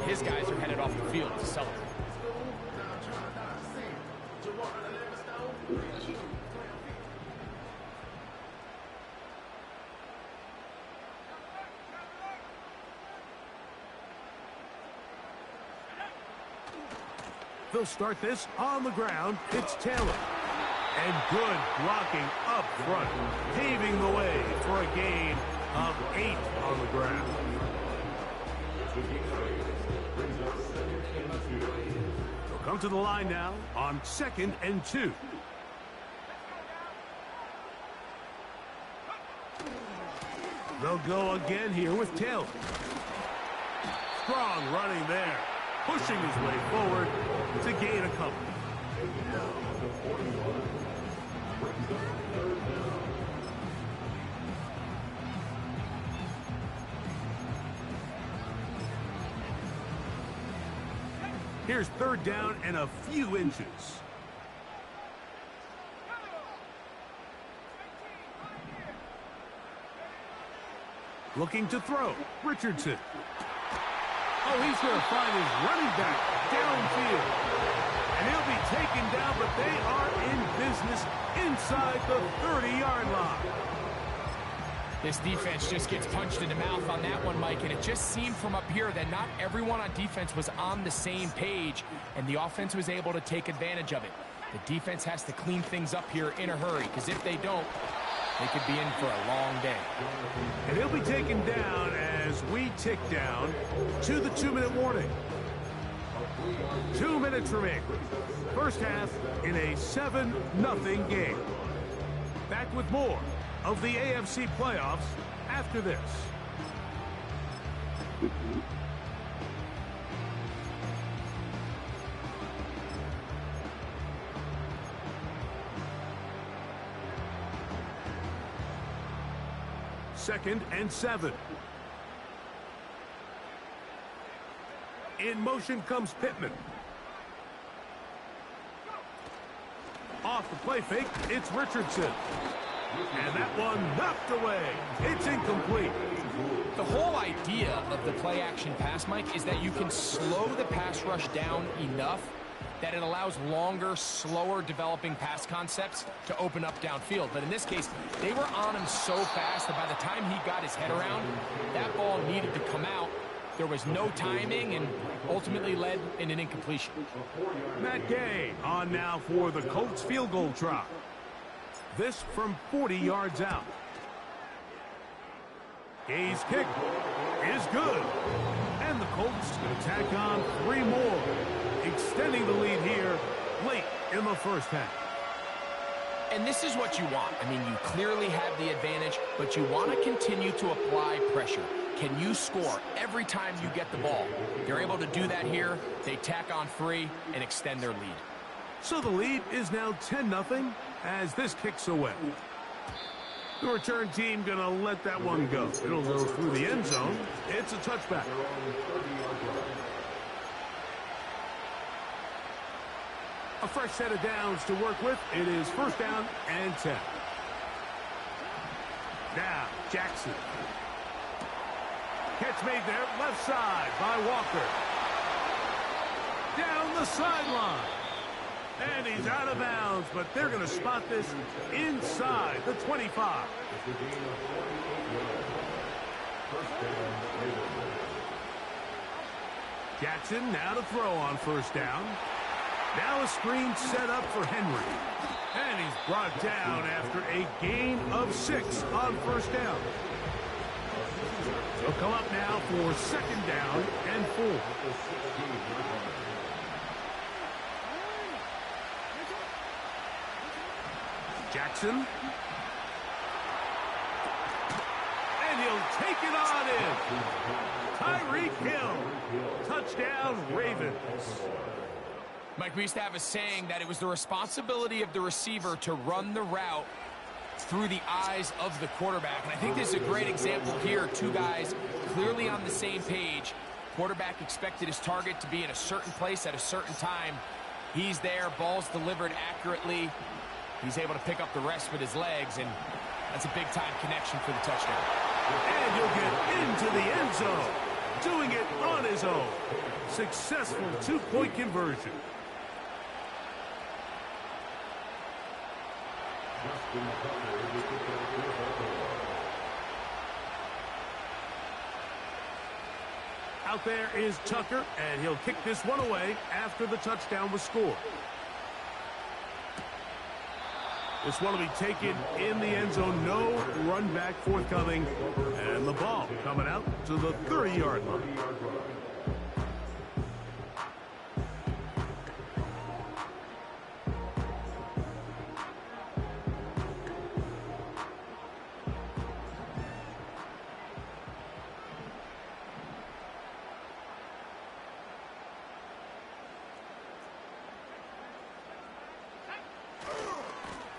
his guys are headed off the field to celebrate. They'll start this on the ground. It's Taylor. And good blocking up front, paving the way for a gain of 8 on the ground. They'll come to the line now on 2nd and 2. They'll go again here with Taylor. Strong running there, pushing his way forward to gain a couple. Here's 3rd down and a few inches. Looking to throw, Richardson. Oh, he's going to find his running back downfield. And he'll be taken down, but they are in business inside the 30-yard line. This defense just gets punched in the mouth on that one, Mike, and it just seemed from up here that not everyone on defense was on the same page, and the offense was able to take advantage of it. The defense has to clean things up here in a hurry, because if they don't, they could be in for a long day. And he'll be taken down as we tick down to the 2-minute warning. 2 minutes remaining. First half in a 7-0 game. Back with more of the AFC playoffs after this. Second and 7. In motion comes Pittman. Off the play fake, it's Richardson. And that one knocked away. It's incomplete. The whole idea of the play-action pass, Mike, is that you can slow the pass rush down enough that it allows longer, slower developing pass concepts to open up downfield. But in this case, they were on him so fast that by the time he got his head around, that ball needed to come out. There was no timing and ultimately led in an incompletion. Matt Gay on now for the Colts field goal try. This from 40 yards out. Gay's kick is good. And the Colts going to tack on 3 more, extending the lead here late in the first half. And this is what you want. I mean, you clearly have the advantage, but you want to continue to apply pressure. Can you score every time you get the ball? They're able to do that here. They tack on 3 and extend their lead. So the lead is now 10-0 as this kicks away. The return team going to let that one go. It'll go through the end zone. It's a touchback. A fresh set of downs to work with. It is 1st down and 10. Now, Jackson. Catch made there, left side by Walker. Down the sideline. And he's out of bounds, but they're going to spot this inside the 25. Jackson now to throw on 1st down. Now a screen set up for Henry. And he's brought down after a gain of 6 on 1st down. He'll come up now for 2nd down and 4. Jackson. And he'll take it on in. Tyreek Hill. Touchdown, Ravens. Mike, we used to have a saying that it was the responsibility of the receiver to run the route through the eyes of the quarterback. And I think this is a great example here. 2 guys clearly on the same page. Quarterback expected his target to be in a certain place at a certain time. He's there, ball's delivered accurately. He's able to pick up the rest with his legs, and that's a big-time connection for the touchdown. And he'll get into the end zone. doing it on his own. Successful two-point conversion. Out there is Tucker, and he'll kick this one away after the touchdown was scored. This one will be taken in the end zone. No run back forthcoming. And the ball coming out to the 30-yard line.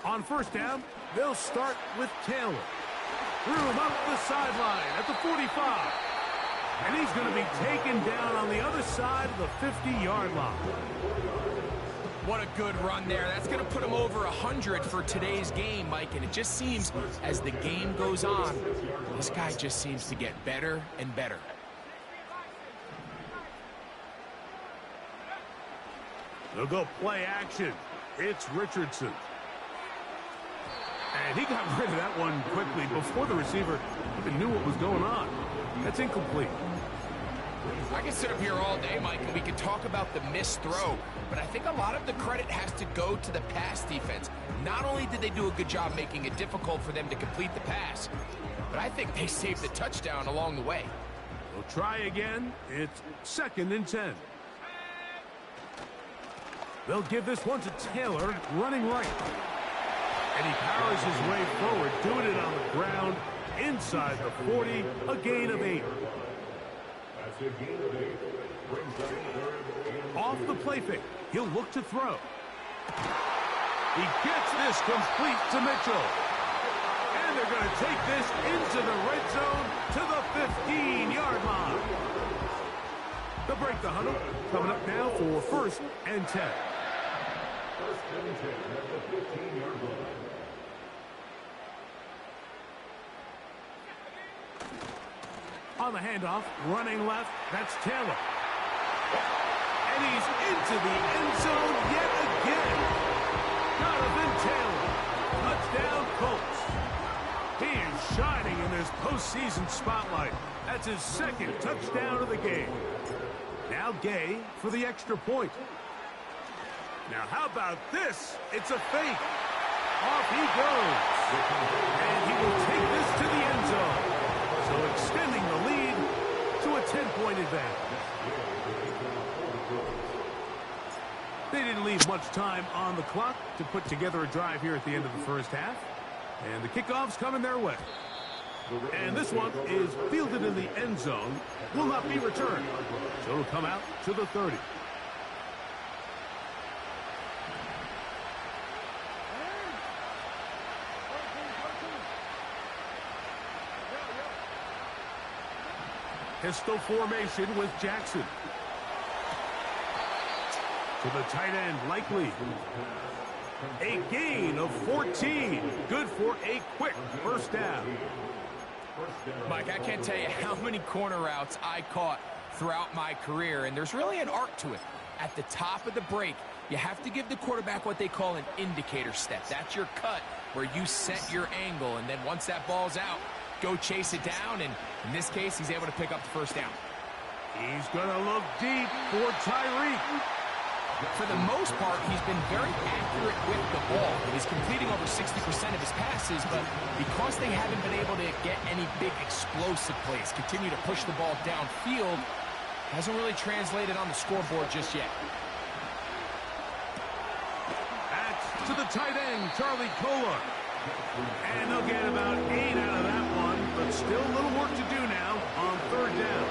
On first down, they'll start with Taylor. Threw him up the sideline at the 45. And he's going to be taken down on the other side of the 50-yard line. What a good run there. That's going to put him over 100 for today's game, Mike. And it just seems as the game goes on, this guy just seems to get better and better. They'll go play action. It's Richardson. And he got rid of that one quickly before the receiver even knew what was going on. That's incomplete. I can sit up here all day, Mike, and we can talk about the missed throw, but I think a lot of the credit has to go to the pass defense. Not only did they do a good job making it difficult for them to complete the pass, but I think they saved the touchdown along the way. They'll try again. It's 2nd and 10. They'll give this one to Taylor, running right. And he powers his way forward, doing it on the ground, inside the 40, a gain of 8. Off the play fake, he'll look to throw. He gets this complete to Mitchell. And they're going to take this into the red zone to the 15-yard line. They'll break the huddle, coming up now for 1st and 10. 1st and 10 at the 15-yard line. On the handoff, running left, that's Taylor. And he's into the end zone yet again. Jonathan Taylor, touchdown Colts. He is shining in this postseason spotlight. That's his 2nd touchdown of the game. Now Gay for the extra point. Now how about this? It's a fake. Off he goes. And he will take this to the end zone. So extending the lead to a 10-point advantage. They didn't leave much time on the clock to put together a drive here at the end of the first half. And the kickoff's coming their way. And this one is fielded in the end zone. Will not be returned. So it'll come out to the 30. Pistol formation with Jackson. To the tight end, Likely. A gain of 14. Good for a quick first down. Mike, I can't tell you how many corner routes I caught throughout my career, and there's really an art to it. At the top of the break, you have to give the quarterback what they call an indicator step. That's your cut where you set your angle, and then once that ball's out, go chase it down, and in this case, he's able to pick up the first down. He's going to look deep for Tyreek. For the most part, he's been very accurate with the ball. He's completing over 60% of his passes, but because they haven't been able to get any big explosive plays, continue to push the ball downfield, hasn't really translated on the scoreboard just yet. That's to the tight end, Charlie Kolar. And they'll get about 8 out of that one, but still a little work to do now on 3rd down.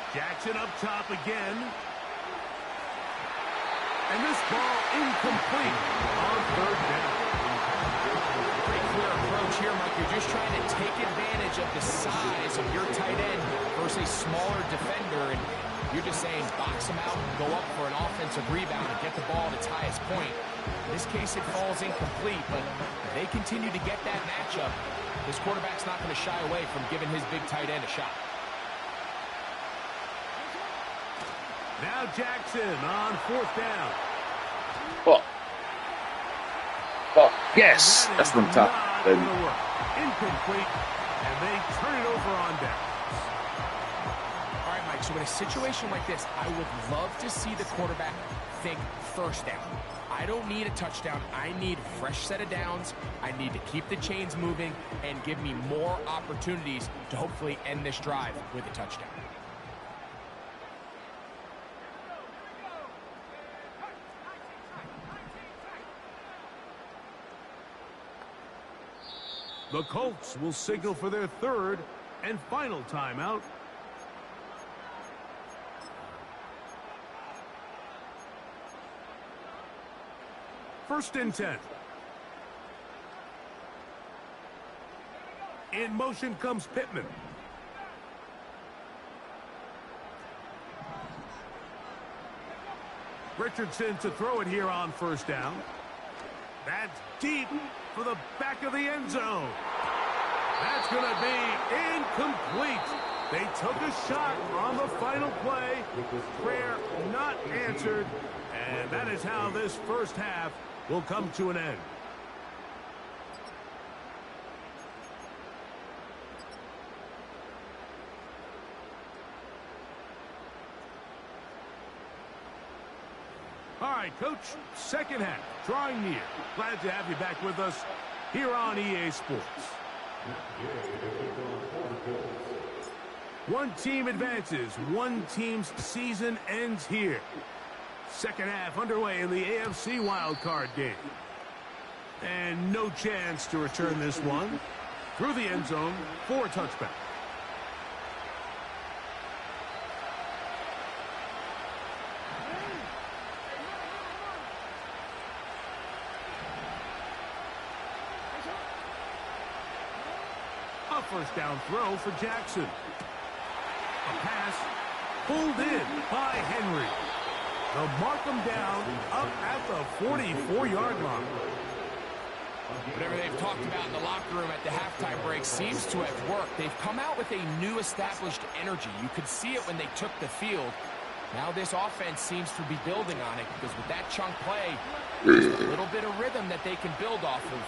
Jackson up top again. And this ball incomplete on 3rd down. Pretty clear approach here, Mike. You're just trying to take advantage of the size of your tight end versus a smaller defender. And You're just saying box them out, go up for an offensive rebound, and get the ball at its highest point. In this case, it falls incomplete, but if they continue to get that matchup, this quarterback's not going to shy away from giving his big tight end a shot. Now Jackson on 4th down. Oh. Oh, yes, that's from top. Baby. Incomplete, and they turn it over on down. All right, Mike, so in a situation like this, I would love to see the quarterback think first down. I don't need a touchdown. I need a fresh set of downs. I need to keep the chains moving and give me more opportunities to hopefully end this drive with a touchdown. The Colts will signal for their 3rd and final timeout. First and 10. In motion comes Pittman. Richardson to throw it here on 1st down. That's deep for the back of the end zone. That's going to be incomplete. They took a shot on the final play. Prayer not answered. And that is how this first half will come to an end. All right, Coach, second half, drawing near. Glad to have you back with us here on EA Sports. One team advances, one team's season ends here. Second half underway in the AFC wildcard game. And no chance to return this one. Through the end zone for a touchback. A first down throw for Jackson. A pass pulled in by Henry. They'll mark them down up at the 44-yard line. Whatever they've talked about in the locker room at the halftime break seems to have worked. They've come out with a new established energy. You could see it when they took the field. Now this offense seems to be building on it because with that chunk play, there's a little bit of rhythm that they can build off of.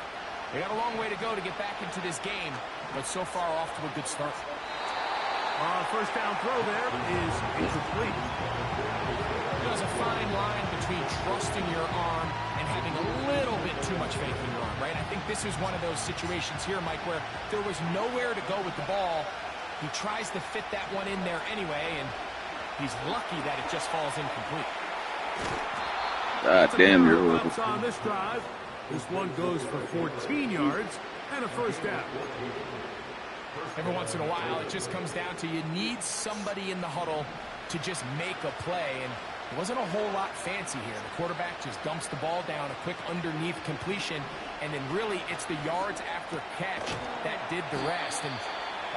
They got a long way to go to get back into this game, but so far off to a good start. First down throw there is incomplete. There's a fine line between trusting your arm and having a little bit too much faith in your arm, right? I think this is one of those situations here, Mike, where there was nowhere to go with the ball. He tries to fit that one in there anyway, and he's lucky that it just falls incomplete. God damn, you're on this drive. This one goes for 14 yards and a first down. Every once in a while, it just comes down to you need somebody in the huddle to just make a play, and it wasn't a whole lot fancy here. The quarterback just dumps the ball down, a quick underneath completion, and then really it's the yards after catch that did the rest, and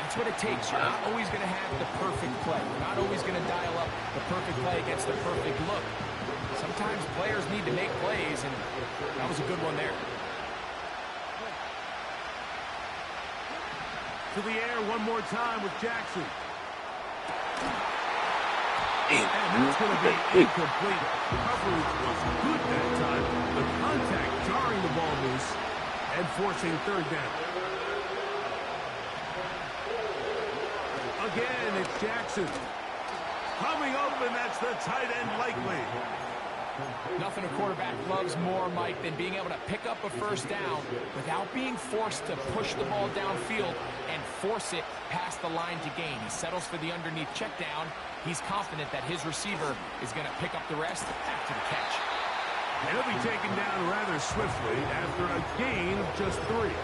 that's what it takes. You're not always going to have the perfect play. You're not always going to dial up the perfect play against the perfect look. Sometimes players need to make plays, and that was a good one there. To the air one more time with Jackson. damn. And that's going to be incomplete. Coverage was good that time. The contact jarring the ball loose and forcing third down. Again, it's Jackson. Coming open, that's the tight end likely. Nothing a quarterback loves more, Mike, than being able to pick up a first down without being forced to push the ball downfield and force it past the line to gain. He settles for the underneath check down. He's confident that his receiver is going to pick up the rest after the catch. And he'll be taken down rather swiftly after a gain of just 3.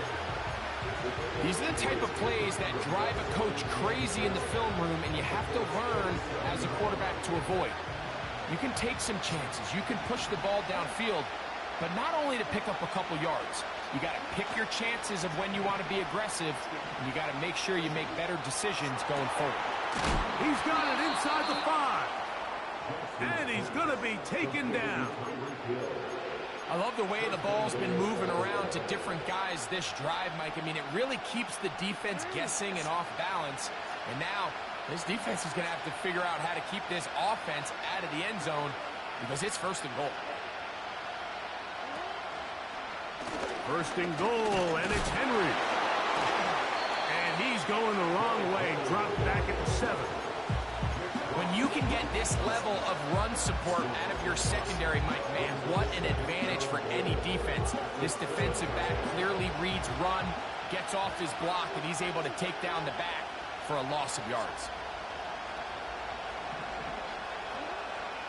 These are the type of plays that drive a coach crazy in the film room, and you have to learn as a quarterback to avoid. You can take some chances. You can push the ball downfield, but not only to pick up a couple yards. You got to pick your chances of when you want to be aggressive, and you got to make sure you make better decisions going forward. He's got it inside the 5. And he's going to be taken down. I love the way the ball's been moving around to different guys this drive, Mike. I mean, it really keeps the defense guessing and off balance. And now this defense is going to have to figure out how to keep this offense out of the end zone because it's 1st and goal. 1st and goal, and it's Henry. And he's going the wrong way, dropped back at the 7. When you can get this level of run support out of your secondary, Mike, man, what an advantage for any defense. This defensive back clearly reads run, gets off his block, and he's able to take down the back for a loss of yards.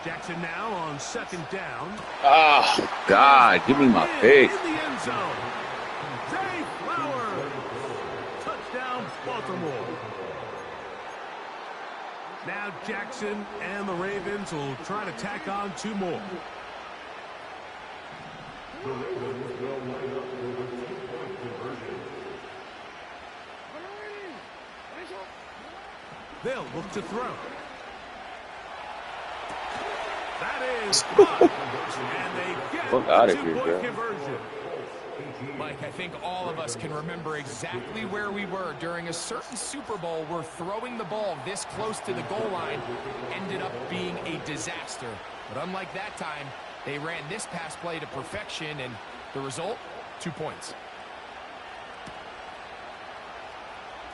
Jackson now on 2nd down. Oh, God, give me my pick. In the end zone. Zay Flowers. Touchdown, Baltimore. Now Jackson and the Ravens will try to tack on 2 more. They'll look to throw. That is caught. And they get Out the of here, 2-point bro. conversion. Mike, I think all of us can remember exactly where we were during a certain Super Bowl where throwing the ball this close to the goal line ended up being a disaster. But unlike that time, they ran this pass play to perfection, and the result, 2 points.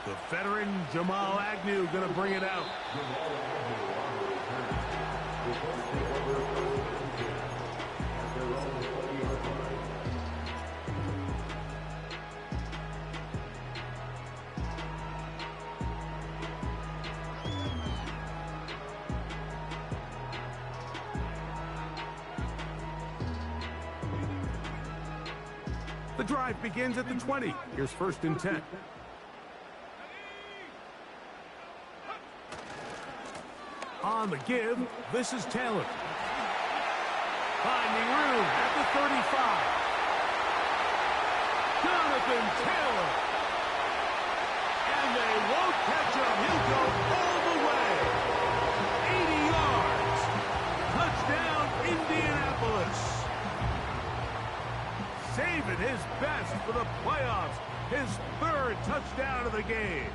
The veteran Jamal Agnew going to bring it out. The drive begins at the 20. Here's 1st and 10. On the give, this is Taylor. Finding room at the 35. Jonathan Taylor. And they won't catch him. He'll go all the way. 80 yards. Touchdown, Indianapolis. Saving his best for the playoffs. His 3rd touchdown of the game.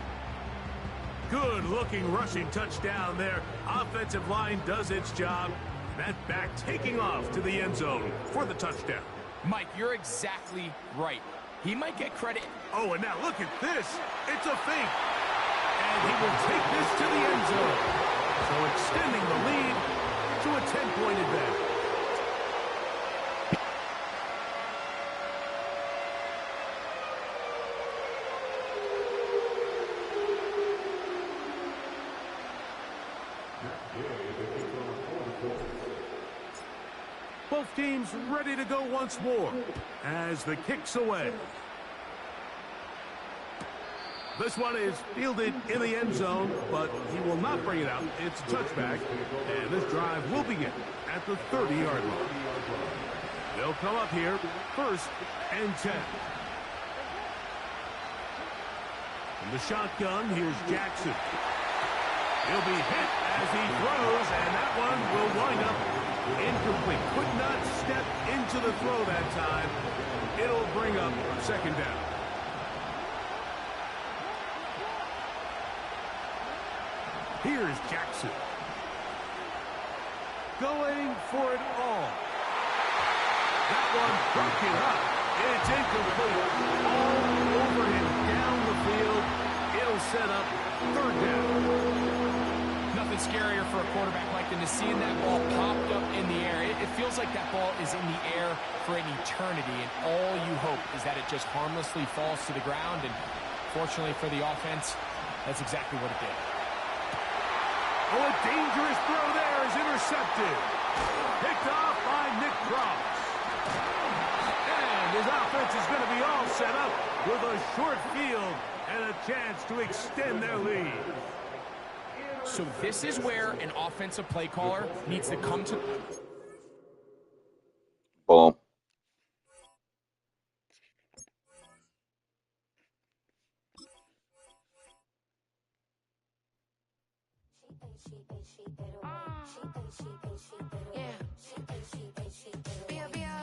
Good-looking rushing touchdown there. Offensive line does its job. That back taking off to the end zone for the touchdown. Mike, you're exactly right. He might get credit. Oh, and now look at this. It's a fake. And he will take this to the end zone. So extending the lead to a 10-point advantage. Both teams ready to go once more as the kick's away. This one is fielded in the end zone, but he will not bring it out. It's a touchback, and this drive will begin at the 30-yard line. They'll come up here, 1st and 10. From the shotgun, here's Jackson. He'll be hit as he throws, and that one will wind up incomplete. Could not step into the throw that time. It'll bring up 2nd down. Here's Jackson. Going for it all. That one broken up. It's incomplete. All over him down the field. It'll set up 3rd down. Nothing scarier for a quarterback, Mike, than to seeing that ball popped up in the air. It feels like that ball is in the air for an eternity, and all you hope is that it just harmlessly falls to the ground, and fortunately for the offense, that's exactly what it did. Oh, a dangerous throw there is intercepted. Picked off by Nick Cross. And his offense is going to be all set up with a short field and a chance to extend their lead. So this is where an offensive play caller needs to come to... Boom. Yeah. Bia, Bia.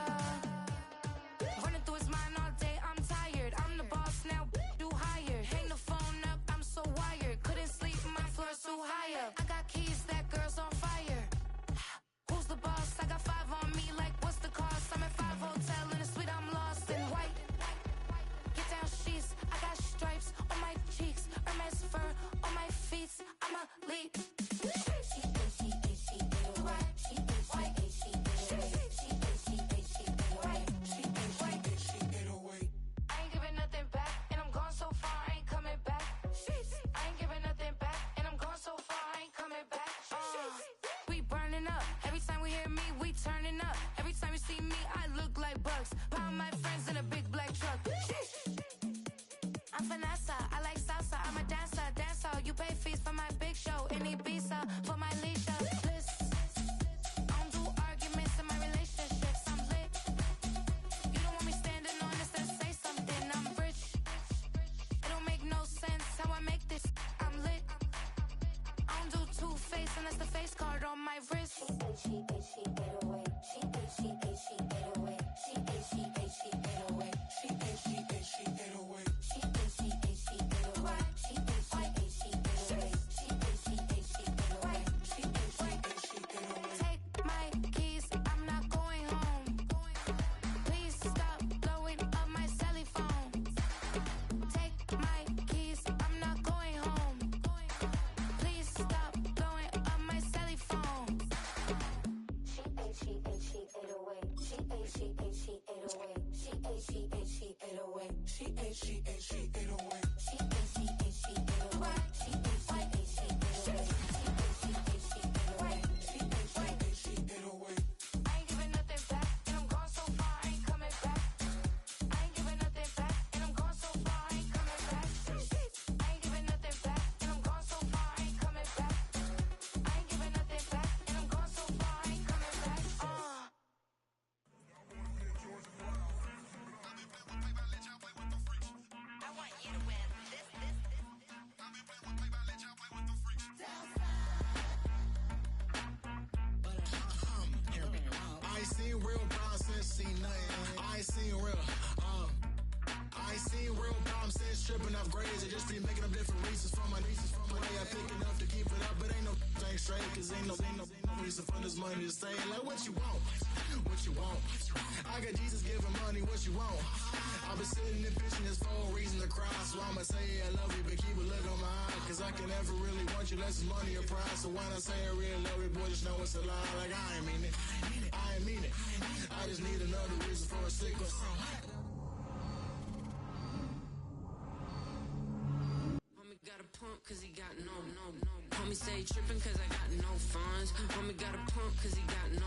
Running through his mind all day, I'm tired. I'm the boss now, do higher. Hang the phone up, I'm so wired. Couldn't sleep, my floor's too higher. I got keys, that girl's on fire. Who's the boss? I got 5 on me, like what's the cost? I'm at 5 hotel in a suite, I'm lost in white. Get down sheets, I got stripes on my cheeks. Hermes fur on my feet, I'm a leap. Cause he got no. Homie stay trippin' cause I got no funds. Homie got a pump cause he got no.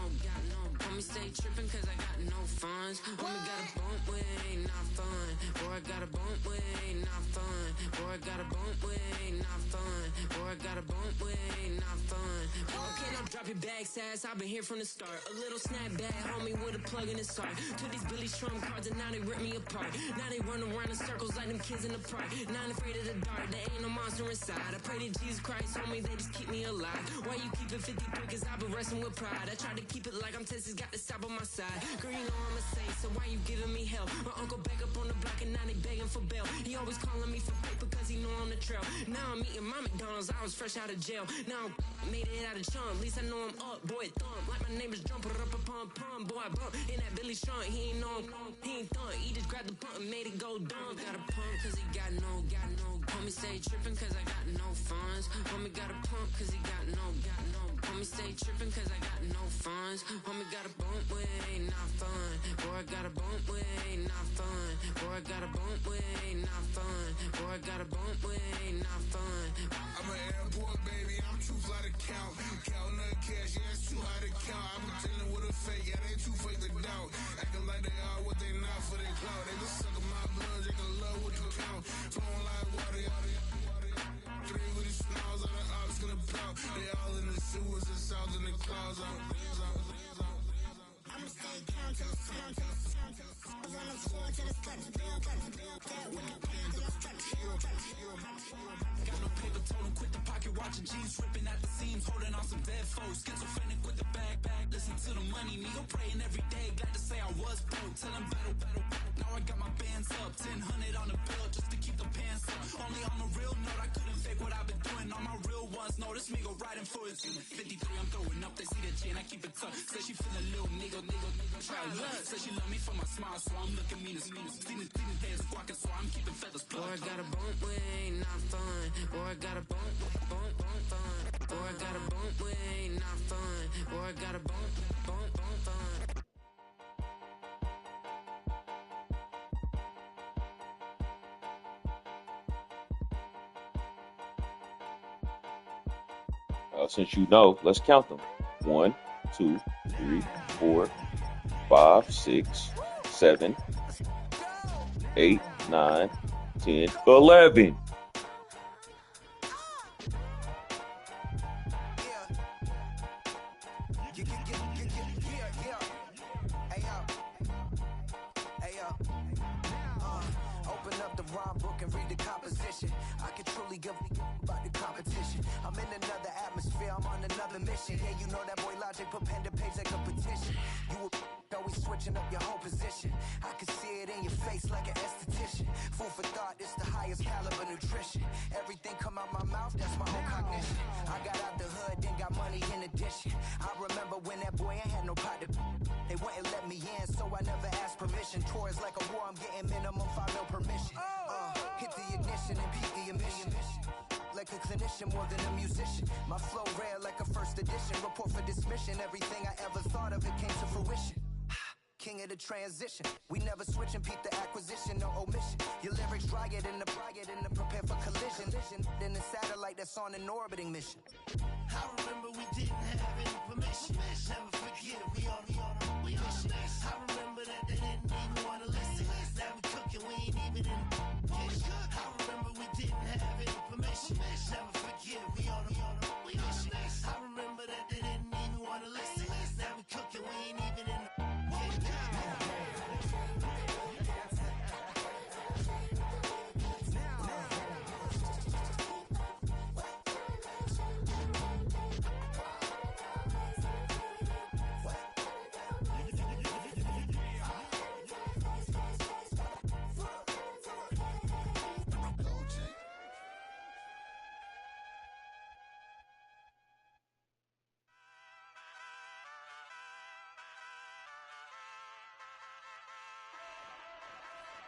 Homie stay trippin' cause I got no funds. Homie got a bump with not fun. Boy, I got a bump with not fun. Boy, I got a bump with not fun. Boy, I got a bump with not fun. Okay, now drop your bag, sass. I've been here from the start. A little snapback, homie, with a plug in his heart. Took these Billy Trump cards and now they rip me apart. Now they run around in circles like them kids in the park. Not afraid of the dark, there ain't no monster inside. I pray to Jesus Christ, homie, they just keep me alive. Why you keep it 53? Cause I've been wrestling with pride. I try to keep it like I'm Texas, got the stop on my side. Girl, you know I'm a saint, so why you giving me hell? My uncle back up on the block and now they begging for bail. He always calling me for paper cause he know I'm the trail. Now I'm eating my McDonald's, I was fresh out of jail. Now I made it out of chump, at least I know I'm up, boy, thump. Like my neighbors jump, up a pump, boy, I bump. In that Billy Strong, he ain't know, he ain't thump. He just grabbed the pump and made it go dumb. Got a pump cause he got no. Homie stay trippin' cause I got no funds. Homie got a pump cause he got no. Homie stay trippin' cause I got no funds. Homie got a bump with not fun. Boy, I got a bump with not fun. Boy, I got a bump with not fun. Boy, I got a bump with not fun. I'm an airport baby, I'm too fly to count. Counting the cash, yeah, it's too high to count. I'm dealing with a fake, yeah, they too fake to doubt. Acting like they are what they not for their clout. They just suckin' my blood, they can love what you count. Flowing like water, three with the smiles on the ops gonna pop. They all in the sewers and south in the clouds. I'ma stay down till the sun, on the floor till it's cut. That with the pen till I'm stuck. Got no paper, told him quit the pocket watching G's ripping at the teams holding on some dead foes. Schizophrenic with the bag. Listen to the money, nigga praying every day. Glad to say I was broke. Tell them battle. Now I got my bands up. 1000 on the bill just to keep the pants up. Only on a real note, I couldn't fake what I've been doing. All my real ones know this nigga riding for his 53, I'm throwing up. They see the chain, I keep it tough. Say she feel a little nigga. Try love. Say she love me for my smile, so I'm looking mean as mean. Seen the days squawking, so I'm keeping feathers plucked. Boy, I got a bump with ain't not fun. Boy, I got a bump fun. Boy, I got a bump with ain't not fun. Boy, I got a bump fun. Since you know, let's count them. 1, 2, 3, 4, 5, 6, 7, 8, 9, 10, 11. Open up the rhyme book and read the composition. I can truly give about the competition. I'm in another atmosphere, I'm on another mission. Yeah, you know that boy Logic put pen to page like a petition. You always switching up your whole position. I can see it in your face like an esthetician. Food for thought, it's the highest caliber nutrition. Everything come out my mouth, that's my whole cognition. I got out the hood, then got money in addition. I remember when that boy ain't had no pot to. They wouldn't let me in, so I never asked permission. Tours like a war, I'm getting minimum 5 mil permission. Hit the ignition and beat the emission. Like a clinician more than a musician. My flow rare like a first edition. Report for dismission. Everything I ever thought of, it came to fruition. King of the transition. We never switch and peep the acquisition, no omission. Your lyrics dry it in the prepare for collision. Then the satellite that's on an orbiting mission. I remember we didn't have any permission. Never forget, we on mission. I remember that they didn't even want to listen. Now we cooking, we ain't even in the kitchen. I remember we didn't have any permission. Never forget, we on mission. I remember that they didn't even want to listen. Now we cooking, we ain't even in the kitchen.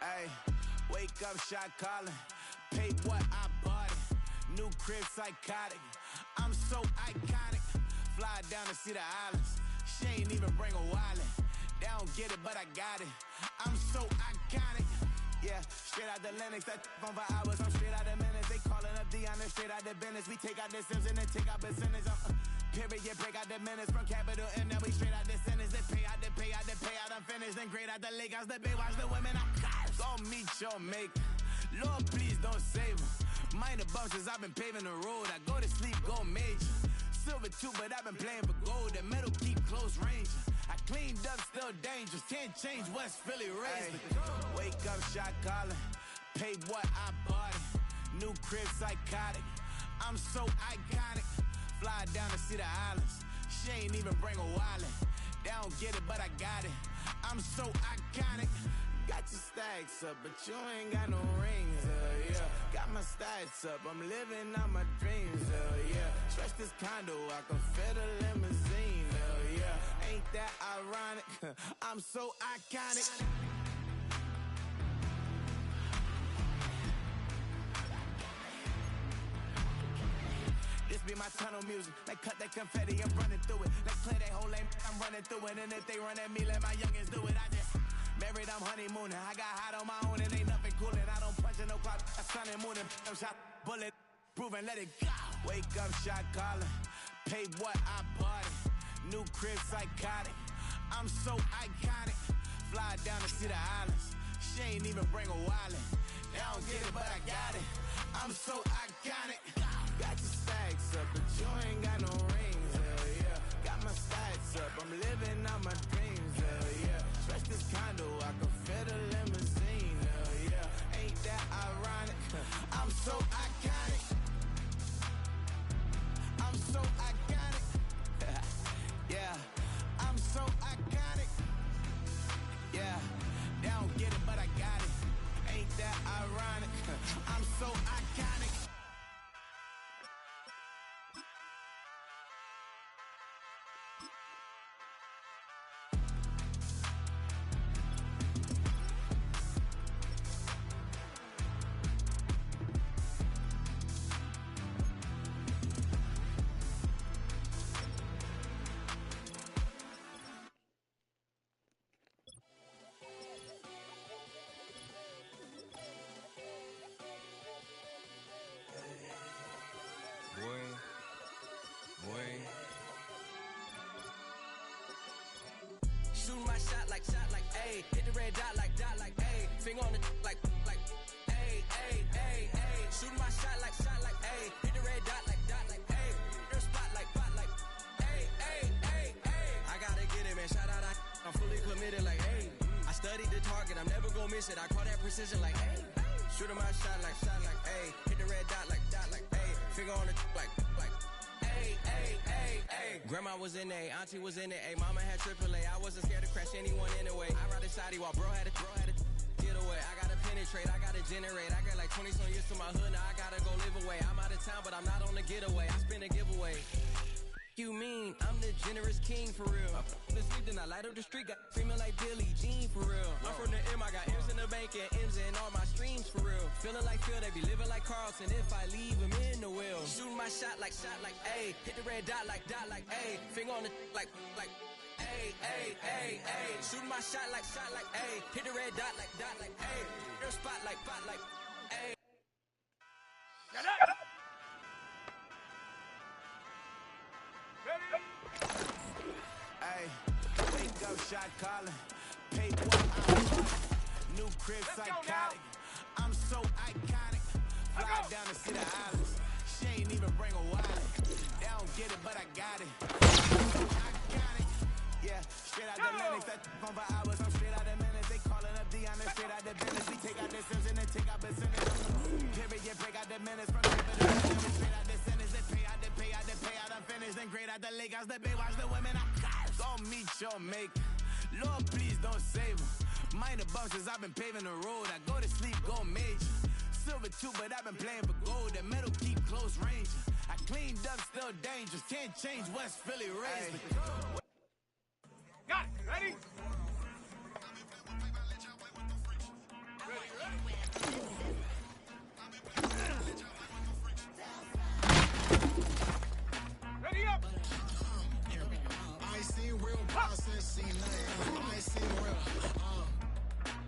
Ay, wake up, shot calling. Pay what I bought it. New crib, psychotic. I'm so iconic. Fly down to see the islands. She ain't even bring a wallet. They don't get it, but I got it. I'm so iconic. Yeah, straight out the Lennox, that phone for hours. I'm straight out the minutes. They calling up Dion, straight out the business. We take out the Sims and then take out percentage. Period, break out the minutes from capital M. Now we straight out the sentence. They pay out, I'm finished. Then grade out the lake house, the bay watch the women. I'm go meet your maker. Lord, please don't save them. Minor bumps as I've been paving the road. I go to sleep, go major. Silver too, but I've been playing for gold. The metal keep close range. I cleaned up, still dangerous. Can't change West Philly raised. Wake up, shot calling. Pay what I bought it. New crib, psychotic. I'm so iconic. Fly down to see the islands. She ain't even bring a wallet. They don't get it, but I got it. I'm so iconic. Got your stacks up, but you ain't got no rings, yeah. Got my stats up, I'm living out my dreams, yeah. Stretch this condo, I can fit a limousine, yeah. Ain't that ironic? I'm so iconic. This be my tunnel music. They cut that confetti, I'm running through it. They clear that whole lane, I'm running through it. And if they run at me, let my youngins do it. I just married, I'm honeymooning. I got hot on my own and ain't nothing coolin'. I don't punch in no clock, I sun and moon and I'm shot bullet. Proven, let it go. Wake up, shot calling. Pay what I bought it. New crib, psychotic. I'm so iconic. Fly down to see the islands. She ain't even bring a wallet. They don't get it, but I got it. I'm so iconic. Got your stacks up, but you ain't got no rings, yeah. Got my stats up, I'm living out my dreams, yeah. Stretch this condo, I can fit a limousine, yeah. Ain't that ironic? I'm so iconic. I'm so iconic. shot like, ayy. Hit the red dot like, ayy. Finger on the like, ayy, ayy, ayy, ayy. Shooting my shot like, ayy. Hit the red dot like, ayy. Hit the spot like, ayy, ayy, ayy, ayy. I gotta get it, man. Shout out, I'm fully committed like, ayy. I studied the target, I'm never gonna miss it. I call that precision like, ayy. Shooting my shot like, ayy. Hit the red dot like, ayy. Finger on the like, ayy, ayy, ayy, ayy. Grandma was in A, auntie was in it, ayy. Mama had AAA, I wasn't scared to crash anyone anyway. I ride a shotty while bro had a get away. I gotta penetrate, I gotta generate. I got like 20 some years to my hood, now I gotta go live away. I'm out of town, but I'm not on the getaway. I spin a giveaway. You mean I'm the generous king for real? I the sleep, then I light up the street, got screaming like Billie Jean for real. I'm from the M, I got M's in the bank and M's in all my streams for real. Feeling like Phil, they be living like Carlson if I leave him in the wheel. Shooting my shot like, ayy. Hit the red dot like, ayy. Finger on the like, ayy, ayy, ayy, ayy. Shooting my shot like, ayy. Hit the red dot like, ayy. Hit the spot like, ayy. Hey, wake up, shot calling. Pay what I'm calling. New crib psychotic. I'm so iconic. Fly down to see the islands. She ain't even bring a wallet. They don't get it, but I got it. I got it. Yeah, straight out the Lennox. That on for hours. I'm straight out the minutes. They calling up Dion. Straight out the business. We take out the Sims and then take out percentage. Period, break out the minutes. From the straight out the sentence. They pay out the pay out the pay out. I'm finished. Then grade out the lake house. The bay watch the women. Go meet your maker. Lord, please don't save him. Minor bumps as I've been paving the road. I go to sleep, go major. Silver too, but I've been playing for gold. The metal keep close range. I cleaned up, still dangerous. Can't change West Philly raised. Got it. Ready? Ready up. I ain't seen real problems since seen nothing. I ain't seen real.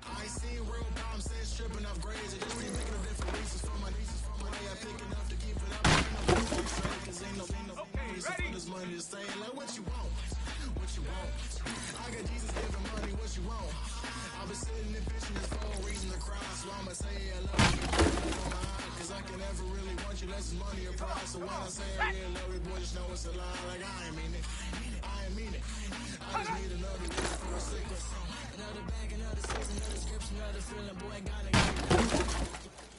I ain't seen real problems since stripping up grades. It just keep thinking of different reasons for my nieces. For my way I pick enough to keep it up. Cause ain't no reason for this money to stay. Like what you want? What you want? I got Jesus giving money. What you want? I've been sitting and pitching this for a reason to cry. So I'ma say I love you. Cause I can never really want you less than money or prize. So when I say I really love you, boy, just know it's a lie. Like I ain't mean it. I ain't mean it. I just need another word for a sickness. Another bag, another six, another scripture, another feeling. Boy, I gotta get it.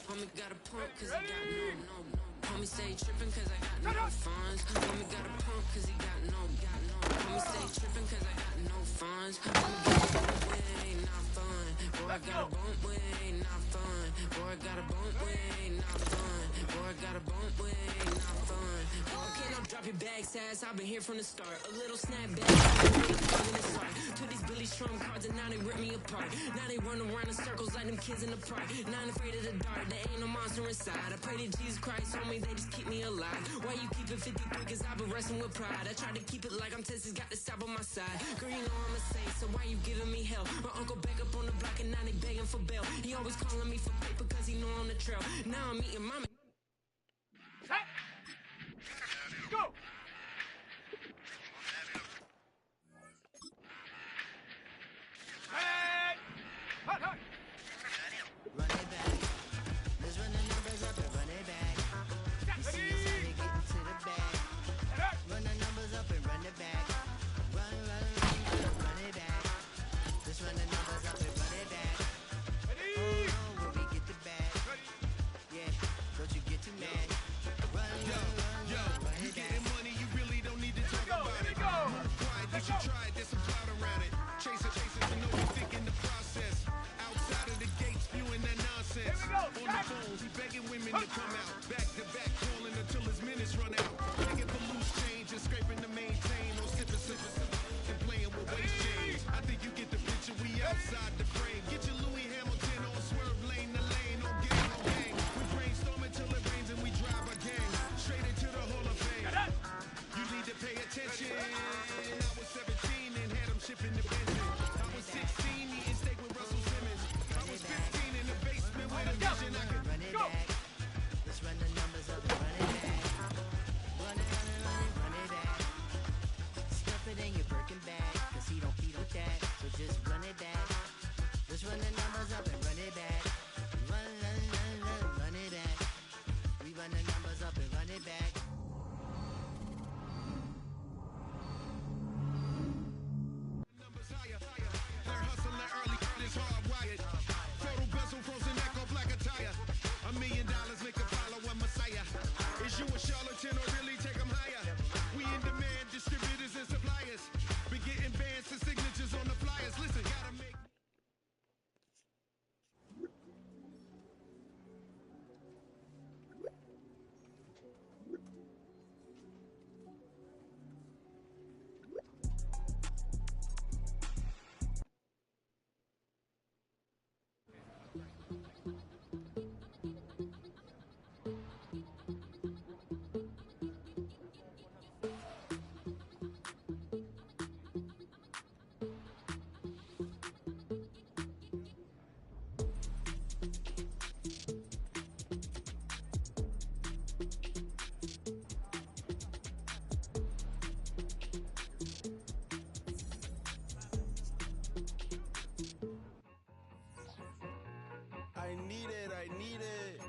Homie got a pump cause he got no. Homie stay trippin' cause I got no funds. Homie got a pump cause he got no. Homie stay trippin' cause I got no funds. Homie got a bump when it ain't not fun. Boy, I got a bump when it ain't not fun. Boy, I got a bump when it ain't not fun. Boy, I got a bump when it ain't not fun. Okay, now drop your bag, sass. I've been here from the start. A little snapback. To these Billy Strum cards and now they rip me apart. Now they run around in circles like them kids in the park. Now I'm afraid of the dark. There ain't no monster inside. I pray to Jesus Christ, homie, they just keep me alive. Why you keep it 53? Cause I've been wrestling with pride. I try to keep it like I'm Texas, got the stop on my side. Girl, you know I'm a saint, so why you giving me hell? My uncle back up on the block and now they begging for bail. He always calling me for paper cause he know I'm the trail. Now I'm eating mama. Go! Hey! Hot, hot! Run it back. Let's run the numbers up and run it back. You see us how they get into the bag. Run the numbers up and run it back. Run it back. Let's run the numbers up and run it back. Oh, when we get the bag. Yeah, don't you get too mad. Run it back. Getting money, you really don't need to talk about it. Move quiet, you should try it. There's some clout around it. Chase it, you know you think in the process. Outside of the gates, spewing that nonsense. On the phone, he begging women to come out. Back to back, calling until his minutes run out. Begging for loose change and scraping to maintain. No sipping, and playing with waste change. I think you get the picture, we outside the frame. Get your Louis Hamilton on swerve lane to lane. On gang. We brainstorm until it rains and we drive our gang. Straight into the Hall of Fame. You need to pay attention. I was 17 and had them shipping the Bentley. I was 16 eating steak with Russell Simmons. I was 15 in the basement with a vision. I could Run it back. Let's run the numbers up and run it back. Run it back. Stuff it in your Birkin bag, cause he don't feed with that. So just run it it back. Numbers higher. They're hustling early, it's hardwired. Photo bezel, frozen echo, black attire. $1 million make a follow a messiah. Is you a charlatan or really take them higher? We in demand, distributors and suppliers. Been getting bands and signatures on the flyers. Listen, gotta make. I need it.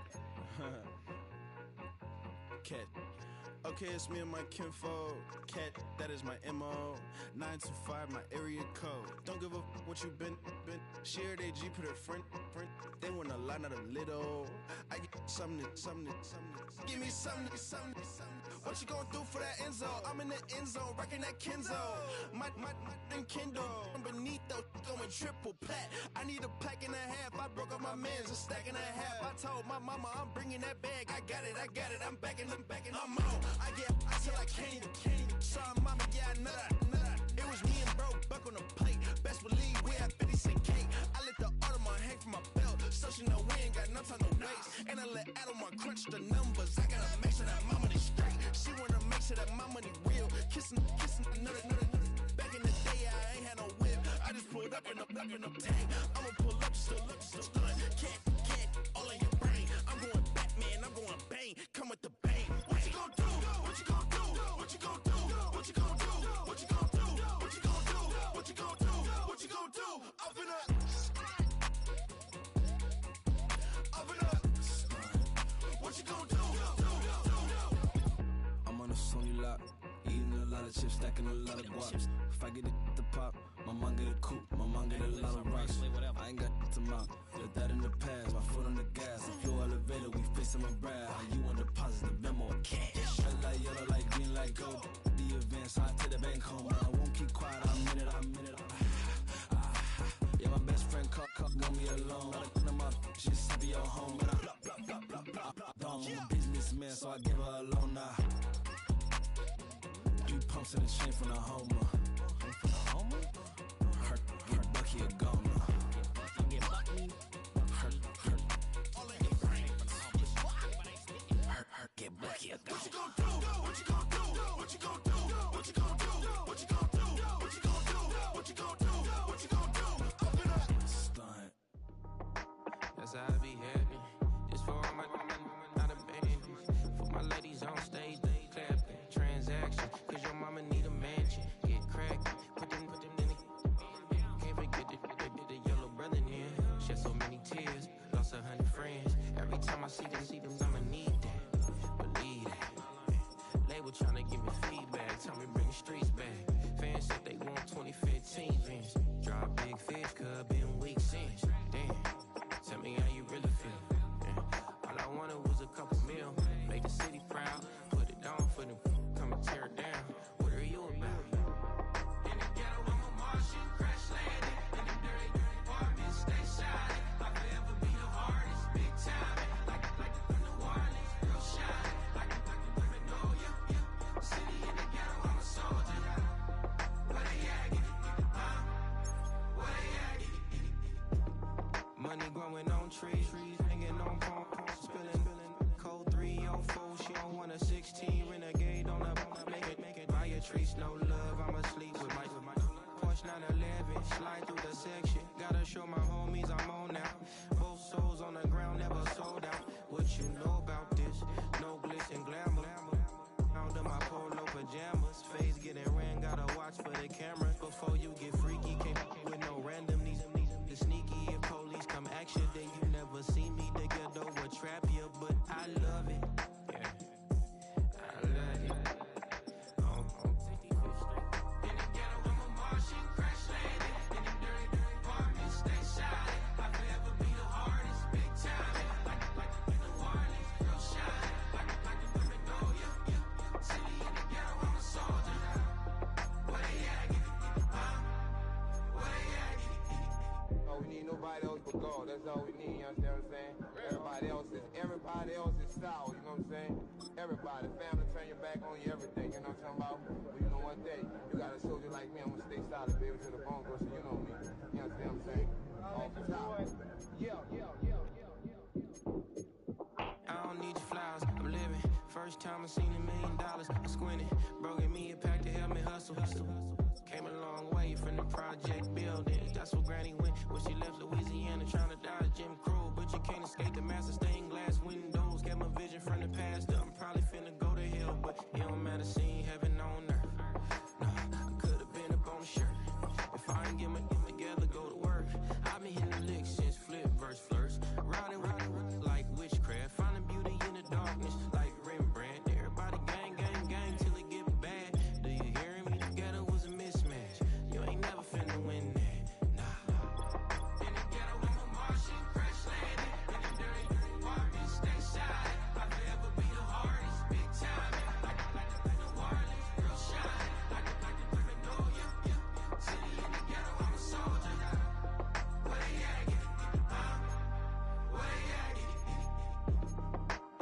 Cat. Okay, it's me and my kinfolk. Cat, that is my MO. 925, my area code. Don't give a what you been. Shared AG, put her friend. They want a lot, not a little. I get something. Give me something. What you gonna do for that Enzo? I'm in the end zone, rocking that Kenzo. My thing Kindle. I'm beneath though, going triple plat. I need a pack and a half. I broke up my mans, a stack and a half. I told my mama I'm bringing that bag. I got it. I'm backing. I'm on. I get till I can't even. Sorry, mama, yeah, I know that. It was me and bro, buck on the plate. Best believe we had 50 cent cake. I let the Audemars hang from my belt, so she know we ain't got no time to waste. And I let Adelmar crunch the numbers. I gotta make sure that my money straight. She wanna make sure that my money real. Kissing another. Back in the day, I ain't had no whip. I just pulled up in a tank. I'ma pull up just to stun. Can't all in your brain. I'm going Batman, I'm going bang. Come with the bang. What you gonna do? What you gonna do? What you gonna do? What you gonna do? What you gonna do? What you gonna do? What you gonna do? What you gonna do? Up in up. What you gonna do? I'm on a Sony lot, eating a lot of chips, stacking a lot of guaps. If I get it the pop, my mom get a coupe, my mom get a lot of rocks. I ain't got to mouth, let that in the past. My foot on the gas, I flow elevator, we facing my brad. How you want deposit the memo of cash? Red like yellow, like green, like gold. The events, I take the bank home. I won't keep quiet, I'm in it. Yeah, my best friend caught want me alone. None of my just be your home, but I'm a businessman, so I give her a loan now. 3 pumps in the chain from the Homer. Her Bucky a goner. Her get Bucky a goner. What you gonna do? What you gonna do? What you gonna do? What you gonna do? What you gonna do? What you gonna do? What you gonna do? What you gonna do? Up in up. Stunt. That's how I be happy. This for all my not abandoned. For my ladies on stage, they clapping. Transaction, cause your mama need a mansion. Get cracked, put them in the. Can't forget the yellow brother in. Shed so many tears, lost 100 friends. Every time I see them, I'ma need that. Believe that. Label tryna give me feedback, tell me bring the streets back. Fans said they want 2015 Vince. Drop big fish, cuz been weeks since. Damn. Tell me how you really feel. Yeah. All I wanted was a couple meal. Make the city proud. Put it down for them. Come and tear it down. What are you about? In the ghetto, I'm a Martian. Crash landing. In the dirty apartments, stay shining. I'll forever be the hardest. Big time. Like the New Orleans. Real shine. Like the women know you. City in the ghetto, I'm a soldier. Where they at? Where they at? Money growing on trees, hanging on palm, spilling, code 3 on 4. She don't want a 16, renegade on the make it. Buy a trees, no love, I'm asleep with my Porsche 911, slide through the section. Gotta show my homies I'm on now. Both souls on the ground, never sold out. What you know about this? No glitz and glamour. Under my polo pajamas, face getting ran, gotta watch for the cameras. Before you get freaky, can't with no random these sneaky. If police come action, then you never see me. The ghetto will trap you, but I love it. Yeah. for gold. That's all we need, you understand what I'm saying? Everybody else is sour, you know what I'm saying? Everybody, family turn your back on you, everything, you know what I'm talking about? But you know one day, you got a soldier like me, I'm gonna stay solid, baby, to the bone, so you know me. You understand what I'm saying? Off the top. I don't need your flowers, I'm living. First time I seen $1 million, I squinted. Bro gave me a pack to help me hustle. Came a long way from the project buildings. That's where Granny went when she left Louisiana, trying to dodge Jim Crow. But you can't escape the master stained glass windows. Get my vision from the past. I'm probably finna go to hell, but it don't matter, seeing heaven on earth. No, I could have been up on the shirt. If I ain't get my together, go to work. I've been hitting the licks since flip verse flirts. Riding like witchcraft, finding beauty in the darkness like Rembrandt. Everybody gang, gang, gang till it get bad. Do you hear me? Together was a mismatch. You ain't never finna win that. Nah. In the ghetto, I'm a Martian, crash landing. In the dirty apartment, stay shine. I'll forever be the hardest, big time. Like the wireless, real shine. Like the Magnolia. City in the ghetto, I'm a soldier. Where they at? Where they at?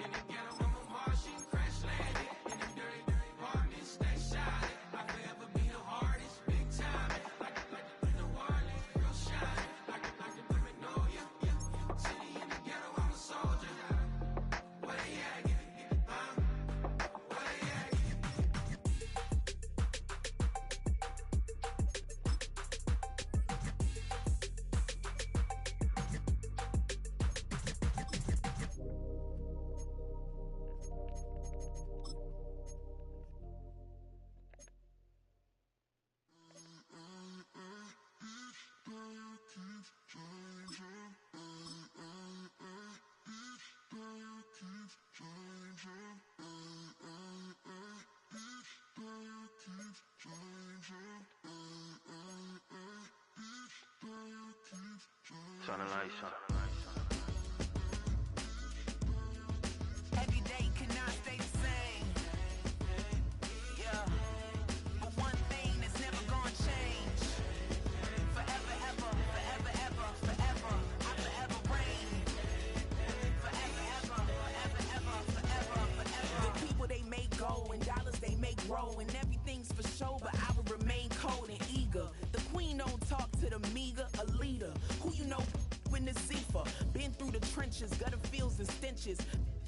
In the ghetto, I'm a Martian, crash landing. In the dirty apartment, stay shine. I'll forever be the hardest, big time. Like the wireless, real shine. Like the Magnolia. City in the ghetto, I'm a soldier. Where they at? Where they at? Turn the lights on. Every day cannot stay the same. Yeah. But one thing that's never gonna change. Forever, ever, forever, ever, forever. I forever reign. Forever, ever, forever, ever, forever, forever. The people they make go and dollars they make grow. And everything's for show, but I will remain cold and eager. The queen don't talk to the meager, a leader. Who you know in the Zephyr. Been through the trenches, gutter fields and stenches.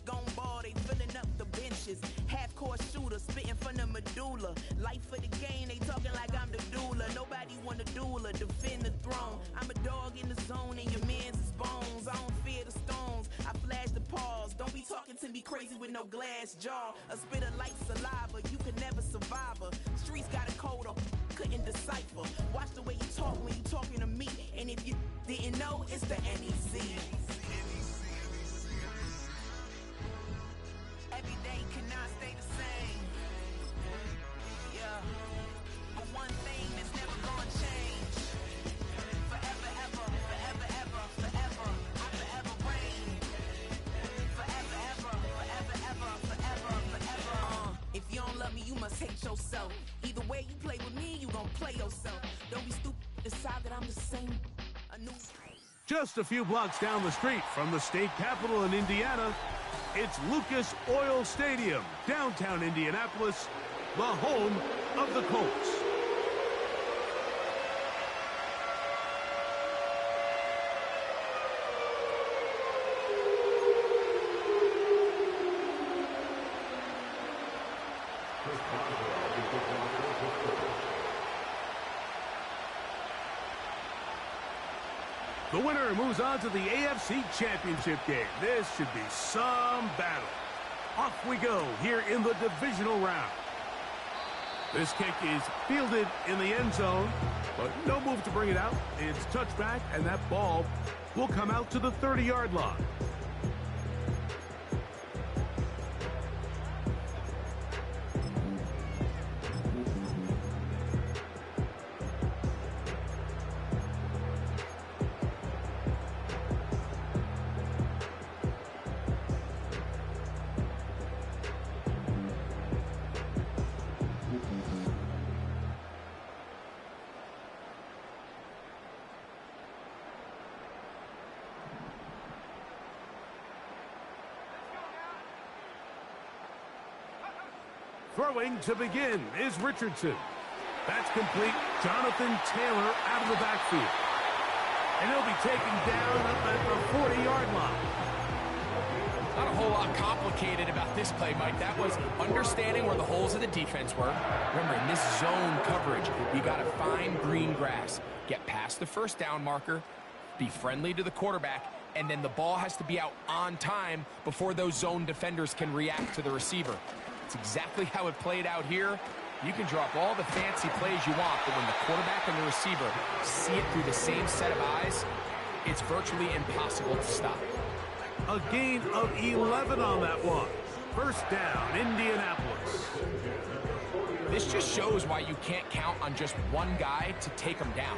Gone ball, they filling up the benches. Half-court shooter, spitting from the medulla. Life for the game, they talking like I'm the doula. Nobody want a doula, defend the throne. I'm a dog in the zone and your man's is bones. I don't fear the stones, I flash the paws. Don't be talking to me crazy with no glass jaw. A spit of light saliva, you can never survive her. Streets got a code up, couldn't decipher. Watch the way you talk when you talking to me. And if you didn't know, it's the NEC. Every day cannot stay the same. Yeah. But one thing that's never gonna change. Forever, ever, forever, ever, forever. I forever reign. Forever, ever, forever, ever, forever, forever. If you don't love me, you must hate yourself. Either way you play with me, you gon' play yourself. Don't be stupid, decide that I'm the same. A new. Just a few blocks down the street from the state capitol in Indiana, it's Lucas Oil Stadium, downtown Indianapolis, the home of the Colts. The winner moves on to the AFC Championship game. This should be some battle. Off we go here in the divisional round. This kick is fielded in the end zone, but no move to bring it out. It's touchback, and that ball will come out to the 30-yard line. Throwing to begin is Richardson. That's complete. Jonathan Taylor out of the backfield. And he'll be taken down at the 40-yard line. Not a whole lot complicated about this play, Mike. That was understanding where the holes of the defense were. Remember, in this zone coverage, you got to find green grass. Get past the first down marker, be friendly to the quarterback, and then the ball has to be out on time before those zone defenders can react to the receiver. It's exactly how it played out here. You can drop all the fancy plays you want, but when the quarterback and the receiver see it through the same set of eyes, it's virtually impossible to stop. A gain of 11 on that one. First down, Indianapolis. This just shows why you can't count on just one guy to take him down.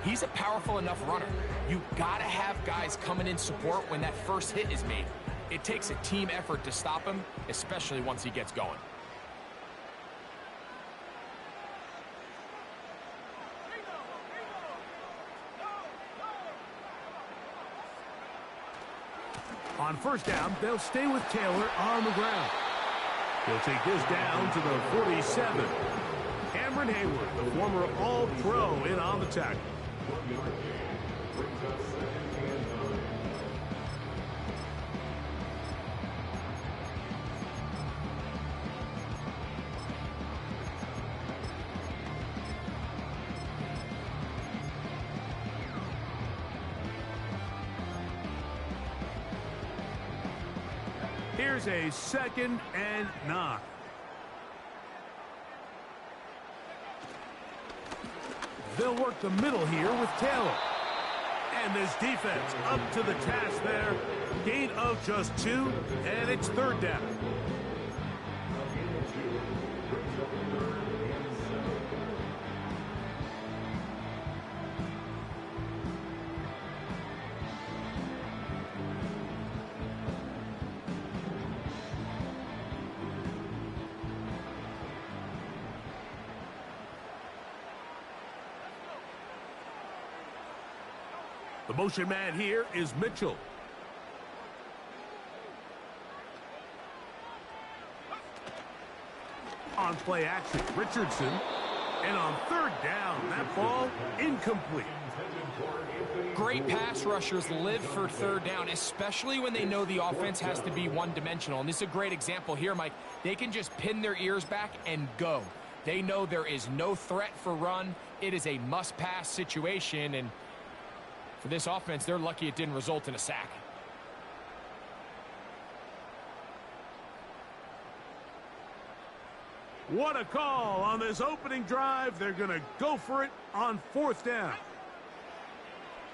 He's a powerful enough runner. You gotta have guys coming in support when that first hit is made. It takes a team effort to stop him, especially once he gets going. On first down, they'll stay with Taylor on the ground. He'll take this down to the 47. Cameron Hayward, the former All-Pro, in on the tackle. Here's a 2nd and 9. They'll work the middle here with Taylor. And this defense up to the task there. Gain of just 2, and it's 3rd down. The motion man here is Mitchell. On play action, Richardson. And on 3rd down, that ball incomplete. Great pass rushers live for 3rd down, especially when they know the offense has to be one-dimensional. And this is a great example here, Mike. They can just pin their ears back and go. They know there is no threat for run. It is a must-pass situation, and for this offense, they're lucky it didn't result in a sack. What a call on this opening drive. They're going to go for it on 4th down.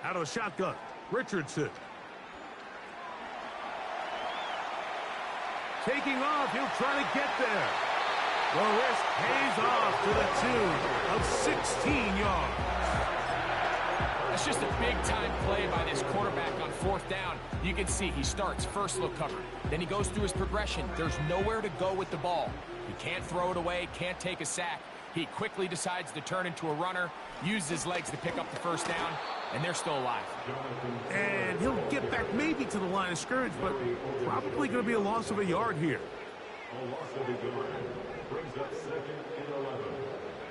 Out of the shotgun, Richardson. Taking off, he'll try to get there. The risk pays off to the tune of 16 yards. That's just a big-time play by this quarterback on 4th down. You can see he starts first look covered. Then he goes through his progression. There's nowhere to go with the ball. He can't throw it away, can't take a sack. He quickly decides to turn into a runner, uses his legs to pick up the first down, and they're still alive. And he'll get back maybe to the line of scrimmage, but probably going to be a loss of a yard here. A loss of a yard brings up 2nd and 11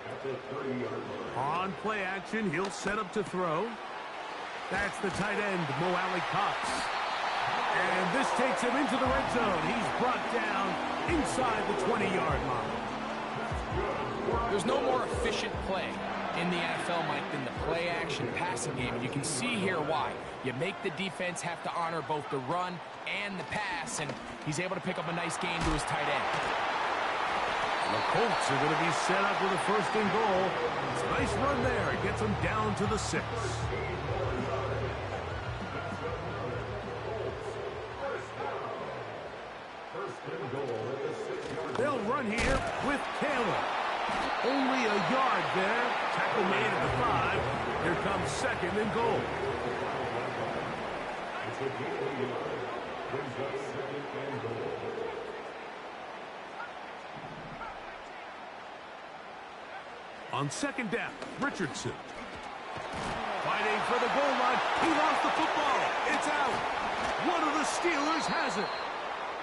at the 30-yard line. On play action, he'll set up to throw. That's the tight end, Mo Alley Cox. And this takes him into the red zone. He's brought down inside the 20-yard line. There's no more efficient play in the NFL, Mike, than the play-action passing game. And you can see here why. You make the defense have to honor both the run and the pass, and he's able to pick up a nice gain to his tight end. The Colts are going to be set up with a 1st and goal. It's a nice run there. It gets them down to the 6. They'll run here with Taylor. Only a yard there. Tackle made at the 5. Here comes 2nd and goal. On 2nd down, Richardson. Fighting for the goal line. He lost the football. It's out. One of the Steelers has it.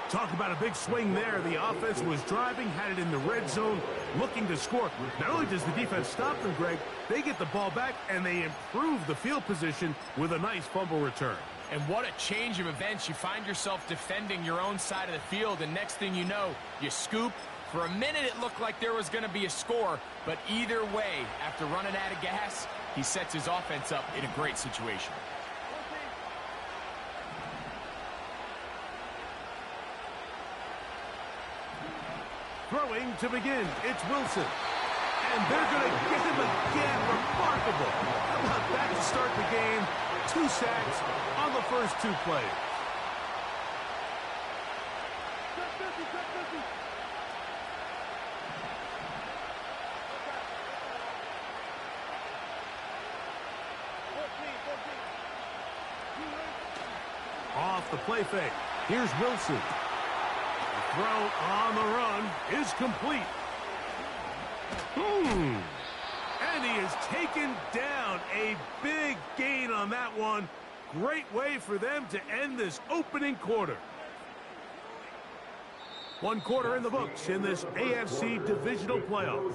Talk about a big swing there. The offense was driving, had it in the red zone, looking to score. Not only does the defense stop them, Greg, they get the ball back, and they improve the field position with a nice fumble return. And what a change of events. You find yourself defending your own side of the field, and next thing you know, you scoop. For a minute, it looked like there was going to be a score, but either way, after running out of gas, he sets his offense up in a great situation. Throwing to begin, it's Wilson. And they're going to get him again. Remarkable. How about that to start the game? 2 sacks on the first 2 plays. Off the play fake. Here's Wilson. The throw on the run is complete. And he is taken down. A big gain on that one. Great way for them to end this opening quarter. 1 quarter in the books in this AFC divisional playoff.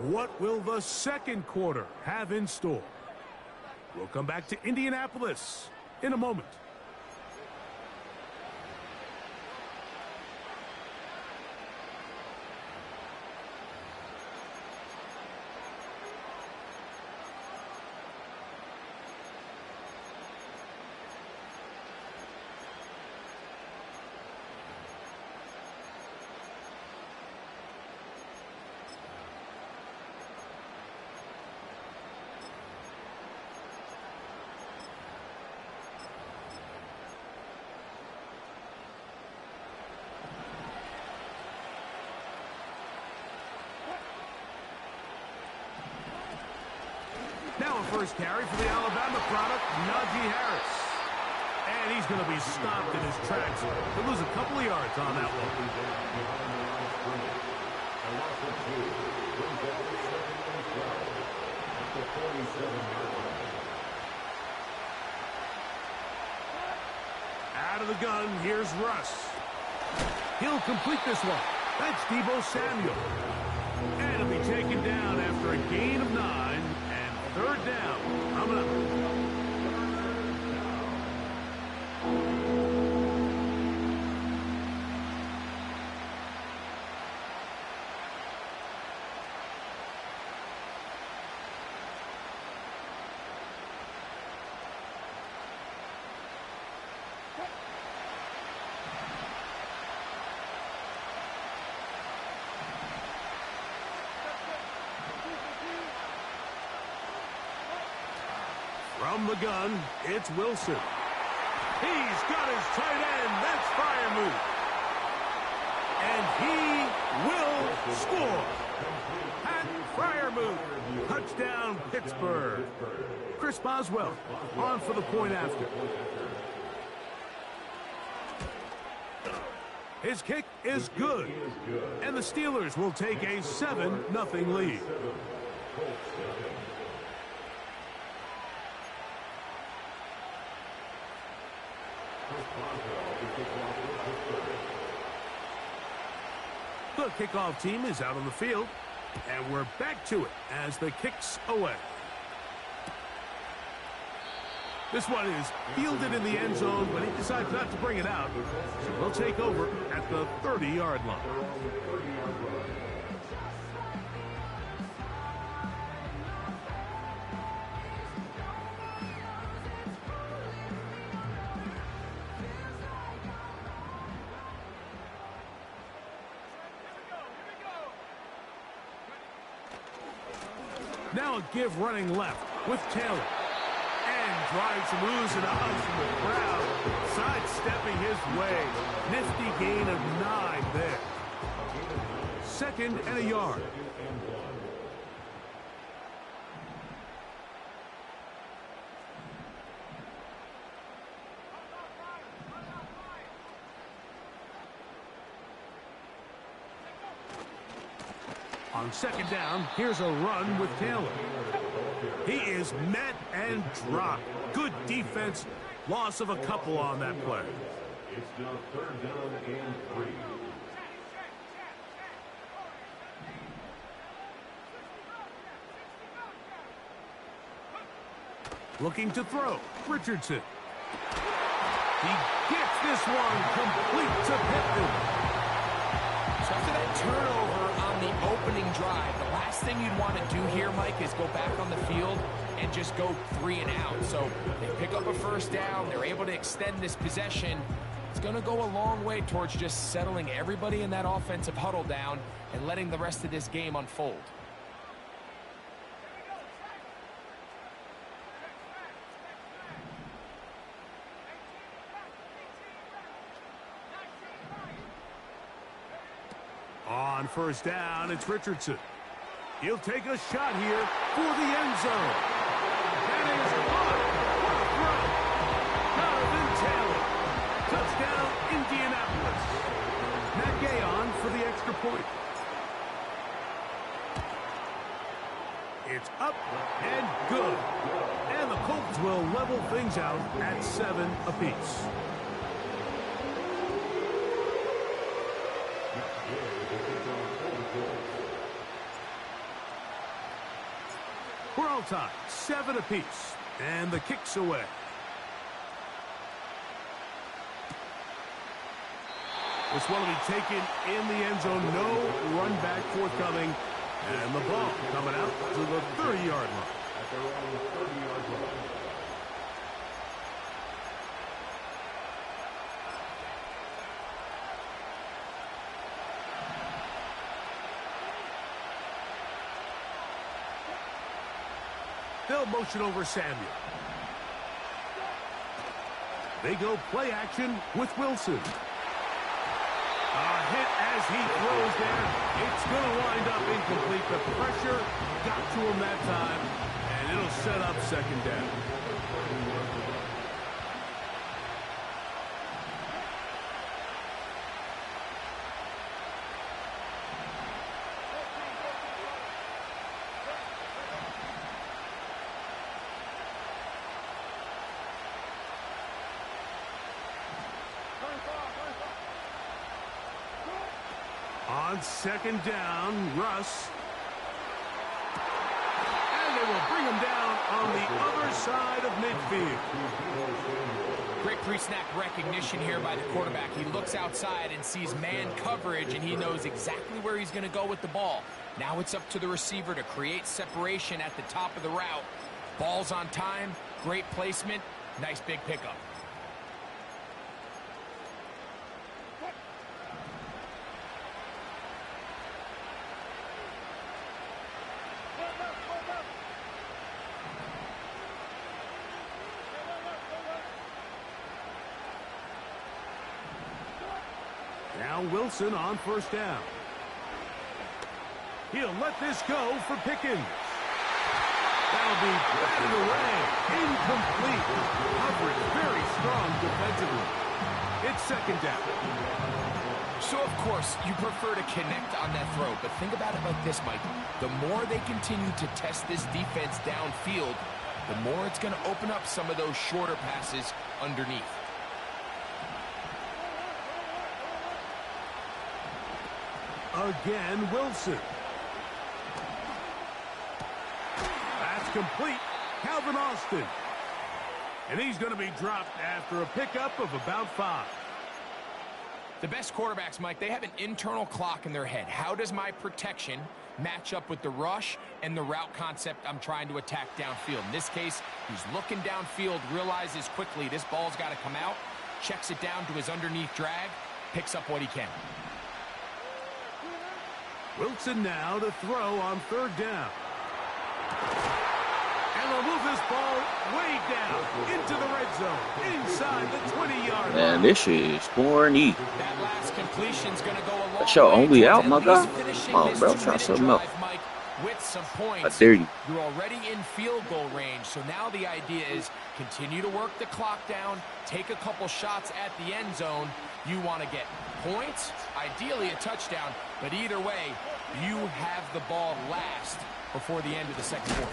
What will the second quarter have in store? We'll come back to Indianapolis in a moment. Now a first carry for the Alabama product, Najee Harris. And he's going to be stopped in his tracks. He'll lose a couple of yards on that one. Out of the gun, here's Russ. He'll complete this one. That's Deebo Samuel. And he'll be taken down after a gain of 9. Third down, coming up. From the gun, it's Wilson. He's got his tight end. That's Freiermuth. And he will score. Pat Freiermuth. Touchdown, Pittsburgh. Chris Boswell on for the point after. His kick is good. And the Steelers will take a 7-0 lead. The kickoff team is out on the field, and we're back to it as the kick's away. This one is fielded in the end zone, but he decides not to bring it out, so we'll take over at the 30-yard line. Now a give running left with Taylor. And drives him losing eyes from the crowd. Sidestepping his way. Nifty gain of 9 there. 2nd and a yard. On 2nd down, here's a run with Taylor. He is met and dropped. Good defense. Loss of a couple on that play. It's now 3rd down and 3. Looking to throw. Richardson. He gets this one complete to Pittman. So after that turnover on the opening drive, the last thing you'd want to do here, Mike, is go back on the field and just go 3 and out. So they pick up a first down. They're able to extend this possession. It's going to go a long way towards just settling everybody in that offensive huddle down and letting the rest of this game unfold. On first down, it's Richardson. He'll take a shot here for the end zone. That is caught. What a throw. Touchdown, Indianapolis. Matt Gay on for the extra point. It's up and good. And the Colts will level things out at 7 apiece. We're all tied, 7 apiece, and the kick's away. This one will be taken in the end zone. No run back forthcoming, and the ball coming out to the 30-yard line. At their own 30-yard line. They'll motion over Samuel. They go play action with Wilson. A hit as he throws there. It's going to wind up incomplete. The pressure got to him that time, and it'll set up 2nd down. On 2nd down, Russ. And they will bring him down on the other side of midfield. Great pre-snap recognition here by the quarterback. He looks outside and sees man coverage, and he knows exactly where he's going to go with the ball. Now it's up to the receiver to create separation at the top of the route. Ball's on time, great placement, nice big pickup. Now Wilson on first down. He'll let this go for Pickens. That'll be batted away. Incomplete. Coverage very strong defensively. It's 2nd down. So, of course, you prefer to connect on that throw, but think about it like this, Mike. The more they continue to test this defense downfield, the more it's going to open up some of those shorter passes underneath. Again, Wilson. That's complete. Calvin Austin. And he's going to be dropped after a pickup of about 5. The best quarterbacks, Mike, they have an internal clock in their head. How does my protection match up with the rush and the route concept I'm trying to attack downfield? In this case, he's looking downfield, realizes quickly this ball's got to come out, checks it down to his underneath drag, picks up what he can. Wilson now to throw on 3rd down. And they'll move this ball way down into the red zone, inside the 20-yard line. Man, this shit is corny. That last completion's going to go a long That's your way only towards out, at my least guy? finishing Come on, this bro. Try 2-minute something else. drive, Mike, with some I points. dare you. You're already in field goal range, so now the idea is continue to work the clock down, take a couple shots at the end zone. You want to get points, ideally a touchdown, but either way, you have the ball last before the end of the 2nd quarter.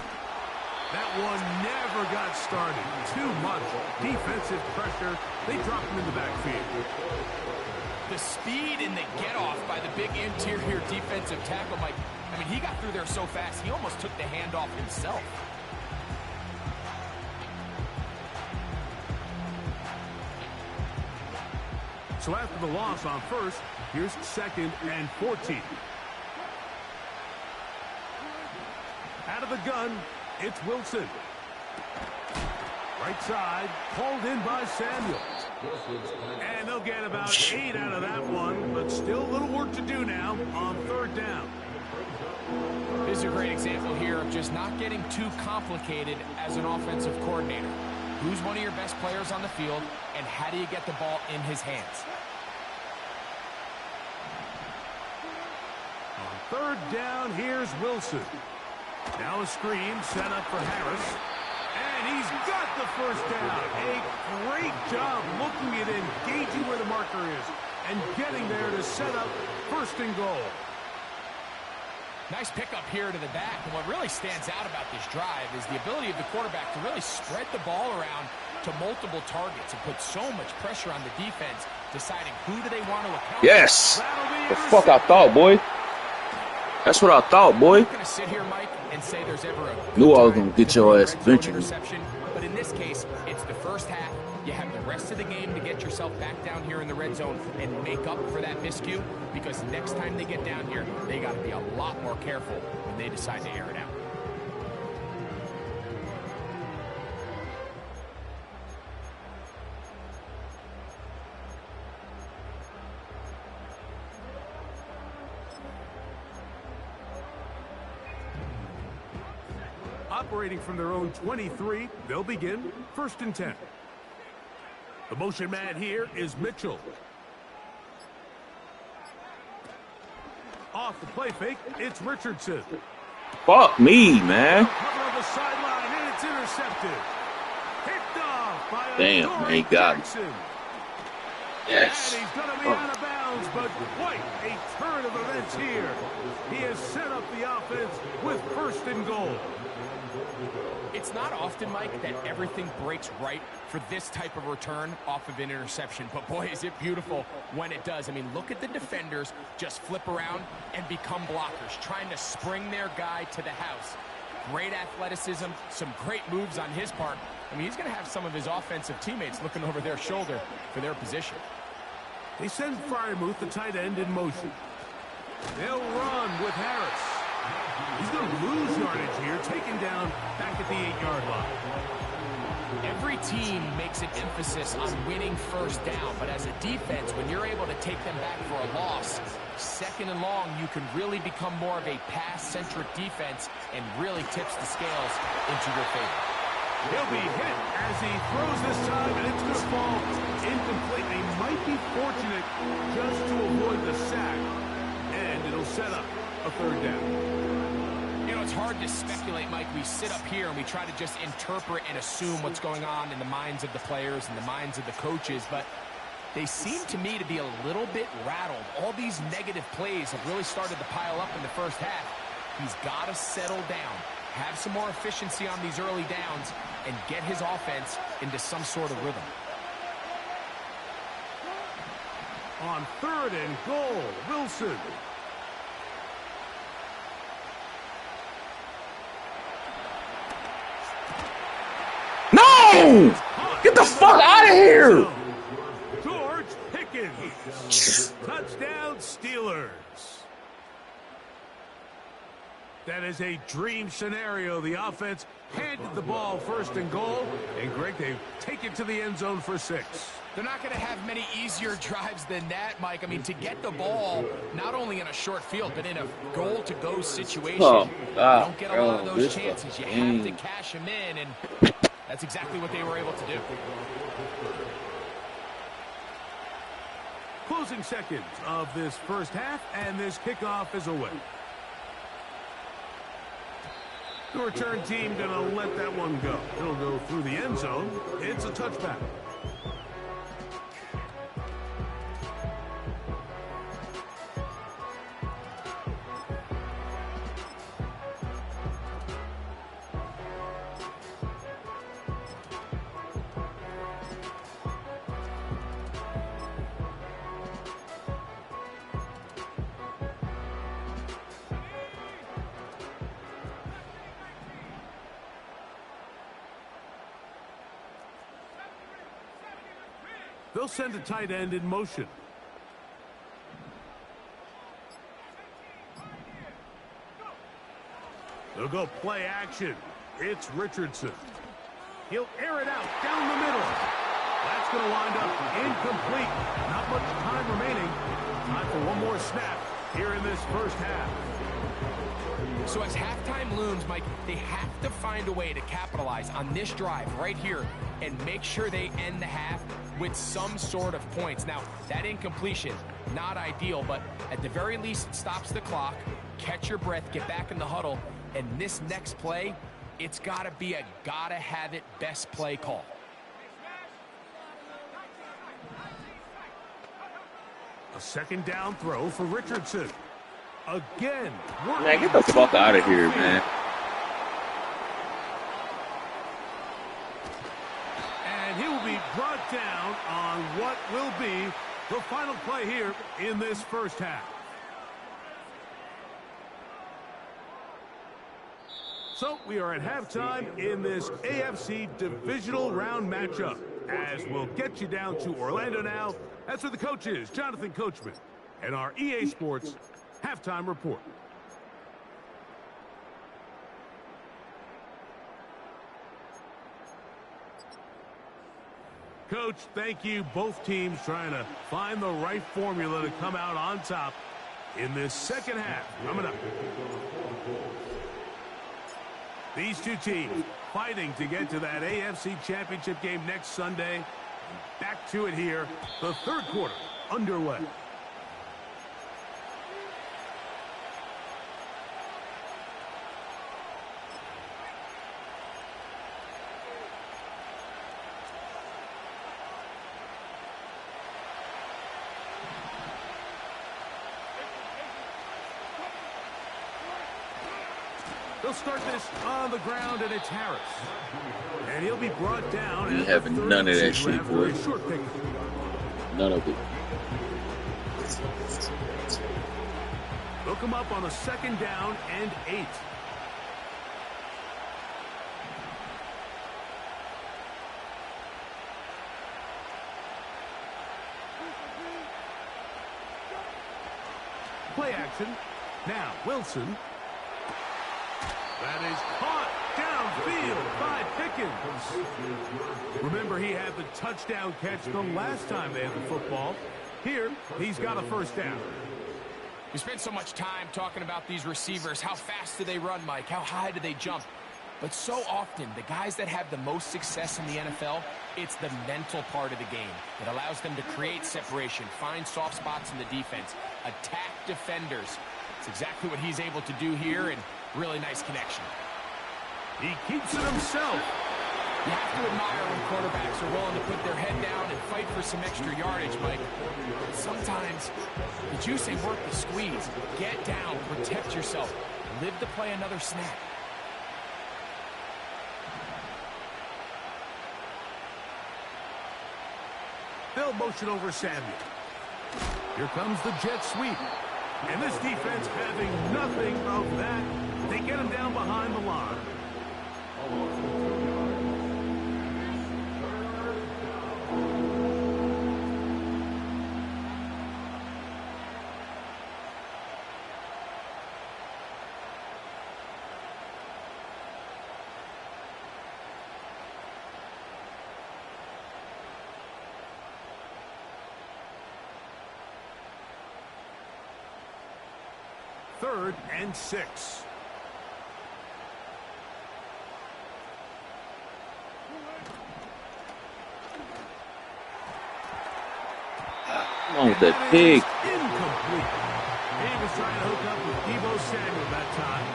That one never got started. Too much defensive pressure. They dropped him in the backfield. The speed and the get-off by the big interior defensive tackle, Mike. I mean, he got through there so fast, he almost took the handoff himself. So after the loss on first, here's 2nd and 14. Out of the gun, it's Wilson. Right side, called in by Samuel. And they'll get about 8 out of that one, but still a little work to do now on 3rd down. This is a great example here of just not getting too complicated as an offensive coordinator. Who's one of your best players on the field, and how do you get the ball in his hands? On 3rd down, here's Wilson. Now a screen set up for Harris. And he's got the first down. A great job looking at it, gauging where the marker is, and getting there to set up 1st and goal. Nice pickup here to the back, and what really stands out about this drive is the ability of the quarterback to really spread the ball around to multiple targets and put so much pressure on the defense, deciding who do they want to account. Yes! The fuck I thought, boy. That's what I thought, boy. I'm not going to sit here, Mike, and say there's ever a Knew I was going to get your ass eventually. Interception, but in this case, it's the first half. You have the rest of the game to get yourself back down here in the red zone and make up for that miscue, because next time they get down here, they got to be a lot more careful when they decide to air it out. Operating from their own 23, they'll begin 1st and 10. The motion man here is Mitchell. Off the play fake, it's Richardson. Fuck me, man. Cover on the sideline, and it's intercepted. Picked off by Damn, man, he got it. Jackson. Yes. And he's going to be out of bounds, but quite a turn of events here. He has set up the offense with 1st and goal. It's not often, Mike, that everything breaks right for this type of return off of an interception. But, boy, is it beautiful when it does. I mean, look at the defenders just flip around and become blockers, trying to spring their guy to the house. Great athleticism, some great moves on his part. I mean, he's going to have some of his offensive teammates looking over their shoulder for their position. They send Fryermuth, the tight end, in motion. They'll run with Harris. He's going to lose yardage here, taken down back at the 8-yard line. Every team makes an emphasis on winning 1st down, but as a defense, when you're able to take them back for a loss, 2nd and long, you can really become more of a pass-centric defense and really tips the scales into your favor. He'll be hit as he throws this time, and it's going to fall incomplete. They might be fortunate just to avoid the sack, and it'll set up a 3rd down. You know, it's hard to speculate, Mike. We sit up here and we try to just interpret and assume what's going on in the minds of the players and the minds of the coaches, but they seem to me to be a little bit rattled. All these negative plays have really started to pile up in the first half. He's got to settle down, have some more efficiency on these early downs, and get his offense into some sort of rhythm. On 3rd and goal, Wilson. No! Get the fuck out of here! George Pickens. Touchdown, Steelers. That is a dream scenario. The offense handed the ball 1st and goal. And, Greg, they take it to the end zone for 6. They're not going to have many easier drives than that, Mike. I mean, to get the ball, not only in a short field, but in a goal-to-go situation, Oh, you don't get a lot of those chances. You have to cash them in, and that's exactly what they were able to do. Closing seconds of this first half, and this kickoff is away. The return team going to let that one go. It'll go through the end zone. It's a touchback. They'll send a tight end in motion. They'll go play action. It's Richardson. He'll air it out down the middle. That's going to wind up incomplete. Not much time remaining. Time for one more snap here in this first half. So as halftime looms, Mike, they have to find a way to capitalize on this drive right here and make sure they end the half with some sort of points. Now, that incompletion, not ideal, but at the very least, it stops the clock. Catch your breath, get back in the huddle, and this next play, it's got to be a gotta-have-it best play call. A second down throw for Richardson. Again. Man, get the fuck out of here, man. And he will be brought down on what will be the final play here in this first half. So we are at halftime in this AFC divisional round matchup. As we'll get you down to Orlando now. That's where the coach is, Jonathan Coachman, and our EA Sports halftime report. Coach, thank you. Both teams trying to find the right formula to come out on top in this second half. Coming up. These two teams fighting to get to that AFC Championship game next Sunday. Back to it here. The third quarter underway. They'll start this on the ground, and it's Harris. And he'll be brought down. We have none of that shit, boy. None of it. They'll come up on a second down and 8. Play action. Now, Wilson. That is caught downfield by Pickens. Remember, he had the touchdown catch the last time they had the football. Here, he's got a first down. We spent so much time talking about these receivers. How fast do they run, Mike? How high do they jump? But so often, the guys that have the most success in the NFL, it's the mental part of the game. It allows them to create separation, find soft spots in the defense, attack defenders. It's exactly what he's able to do here, and really nice connection. He keeps it himself. You have to admire when quarterbacks are willing to put their head down and fight for some extra yardage, Mike. Sometimes the juice ain't worth the squeeze. Get down, protect yourself, live to play another snap. They'll motion over Samuel. Here comes the jet sweep. And this defense having nothing of that. They get him down behind the line. Third and 6. Come on with that pig. Incomplete. He was trying to hook up with Deebo Samuel that time.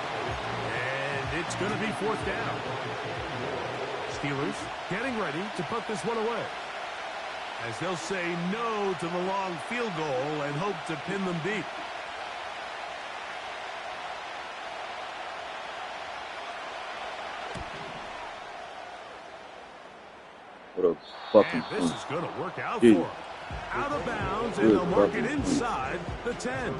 And it's going to be fourth down. Steelers getting ready to put this one away. As they'll say no to the long field goal and hope to pin them deep. What a fucking and this is going to work out Dude. for him. Out of bounds, and they'll mark it inside the 10.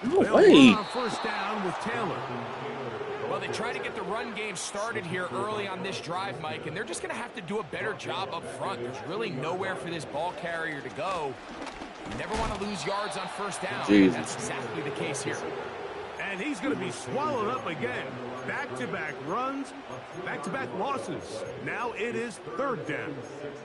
No They'll way. run on first down with Taylor. Well, they try to get the run game started here early on this drive, Mike, and they're just going to have to do a better job up front. There's really nowhere for this ball carrier to go. You never want to lose yards on first down. Jesus. That's exactly the case here. And he's going to be swallowed up again. Back-to-back runs, back-to-back losses. Now it is third down.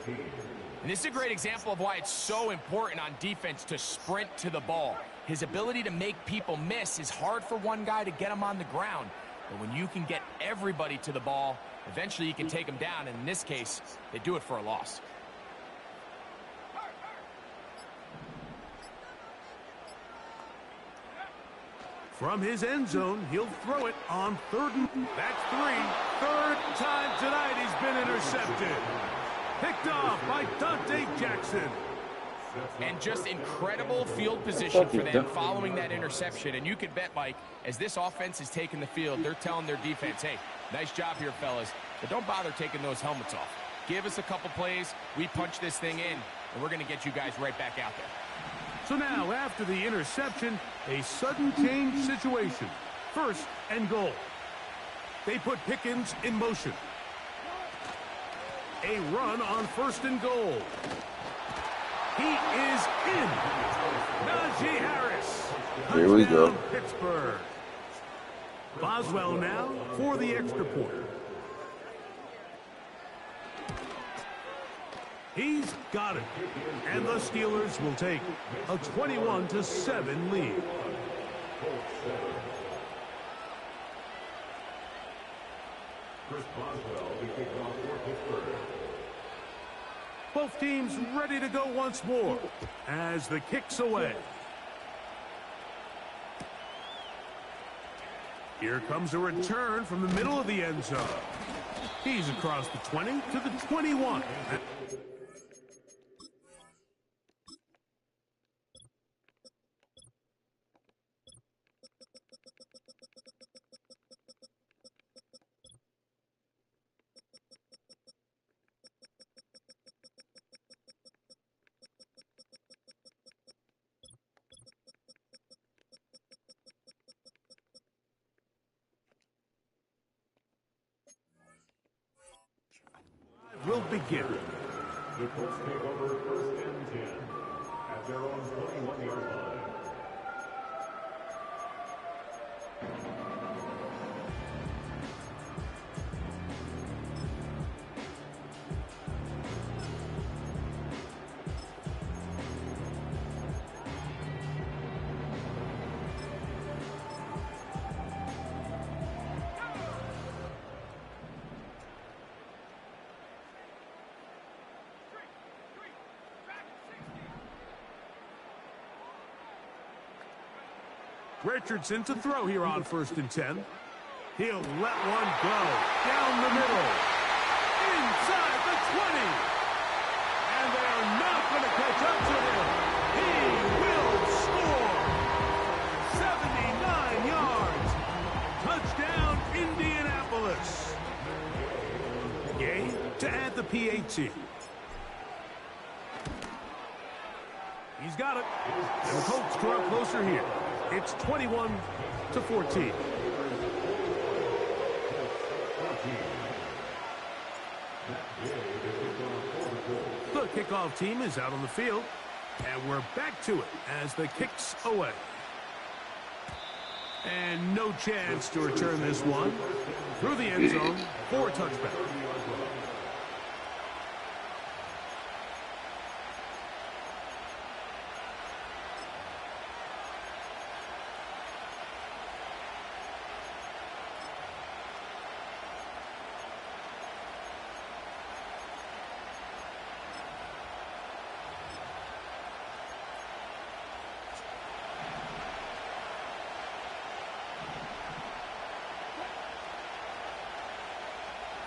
And this is a great example of why it's so important on defense to sprint to the ball. His ability to make people miss is hard for one guy to get him on the ground. But when you can get everybody to the ball, eventually you can take them down. And in this case, they do it for a loss. From his end zone, he'll throw it on third and... That's three. Third time tonight he's been intercepted. Picked off by Dante Jackson. And just incredible field position for them following that interception. And you can bet, Mike, as this offense is taking the field, they're telling their defense, hey, nice job here, fellas, but don't bother taking those helmets off. Give us a couple plays, we punch this thing in, and we're going to get you guys right back out there. So now, after the interception, a sudden change situation. First and goal. They put Pickens in motion. A run on first and goal. He is in. Najee Harris. Here we go. Touchdown, Pittsburgh. Boswell now for the extra point. He's got it. And the Steelers will take a 21-7 lead. Chris Boswell will kick off for Pittsburgh. Both teams ready to go once more as the kick's away. Here comes a return from the middle of the end zone. He's across the 20 to the 21. Will begin. The Colts take over first and 10 at their own 21-yard line. Richardson to throw here on first and 10. He'll let one go down the middle. Inside the 20. And they're not going to catch up to him. He will score. 79 yards. Touchdown, Indianapolis. Gay to add the PAT. He's got it. And the Colts draw closer here. It's 21-14. The kickoff team is out on the field, and we're back to it as the kick's away. And no chance to return this one through the end zone for a touchback.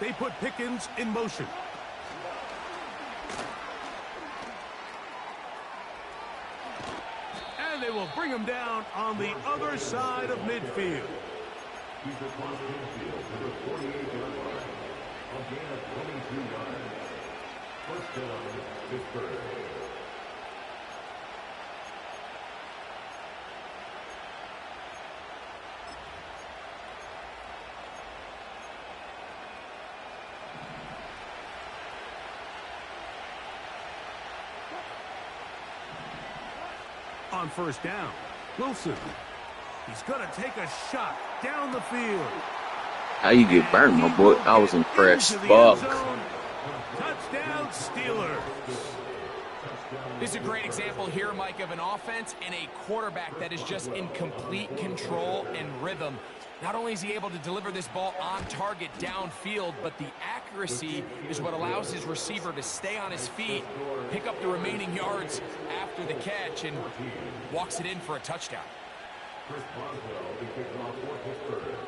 They put Pickens in motion. And they will bring him down on the other side of midfield. He's across midfield to the 48-yard line. A gain of 22 yards. First down, Pittsburgh. on first down. Wilson. He's going to take a shot down the field. How you get burned, my boy? I was impressed. Into the Fuck. end zone. Touchdown, Steelers. This is a great example here, Mike, of an offense and a quarterback that is just in complete control and rhythm. Not only is he able to deliver this ball on target downfield, but the accuracy is what allows his receiver to stay on his feet, pick up the remaining yards after the catch, and walks it in for a touchdown.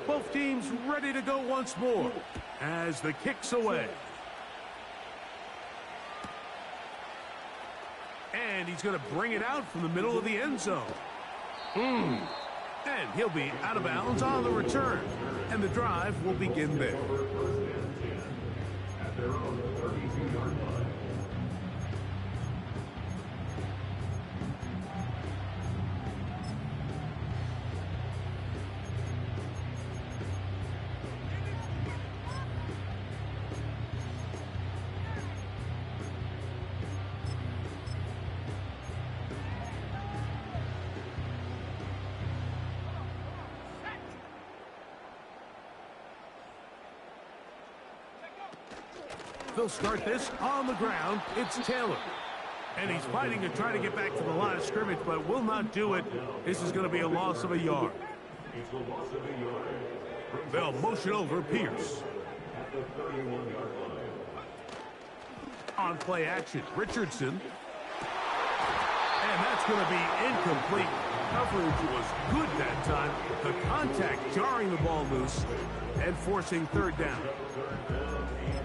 Both teams ready to go once more as the kick's away. And he's going to bring it out from the middle of the end zone. And he'll be out of bounds on the return. And the drive will begin there. At their own 32-yard line. They'll start this on the ground. It's Taylor. And he's fighting to try to get back to the line of scrimmage, but will not do it. This is going to be a loss of a yard. It's a loss of a yard. They'll motion over Pierce. At the 31-yard line. On play action, Richardson. And that's going to be incomplete. Coverage was good that time. The contact jarring the ball loose and forcing third down.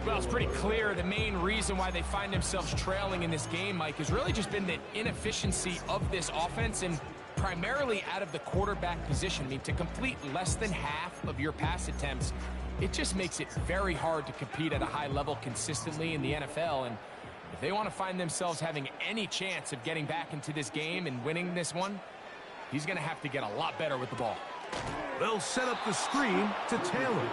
Well, it's pretty clear the main reason why they find themselves trailing in this game, Mike, has really just been the inefficiency of this offense and primarily out of the quarterback position. I mean, to complete less than half of your pass attempts, it just makes it very hard to compete at a high level consistently in the NFL. And if they want to find themselves having any chance of getting back into this game and winning this one, he's going to have to get a lot better with the ball. They'll set up the screen to Taylor.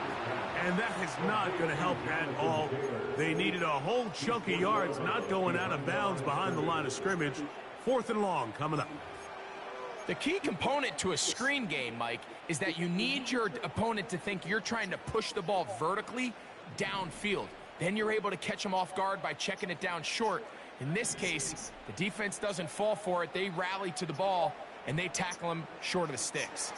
And that is not going to help at all. They needed a whole chunk of yards not going out of bounds behind the line of scrimmage. 4th and long coming up. The key component to a screen game, Mike, is that you need your opponent to think you're trying to push the ball vertically downfield. Then you're able to catch them off guard by checking it down short. In this case, the defense doesn't fall for it. They rally to the ball, and they tackle him short of the sticks.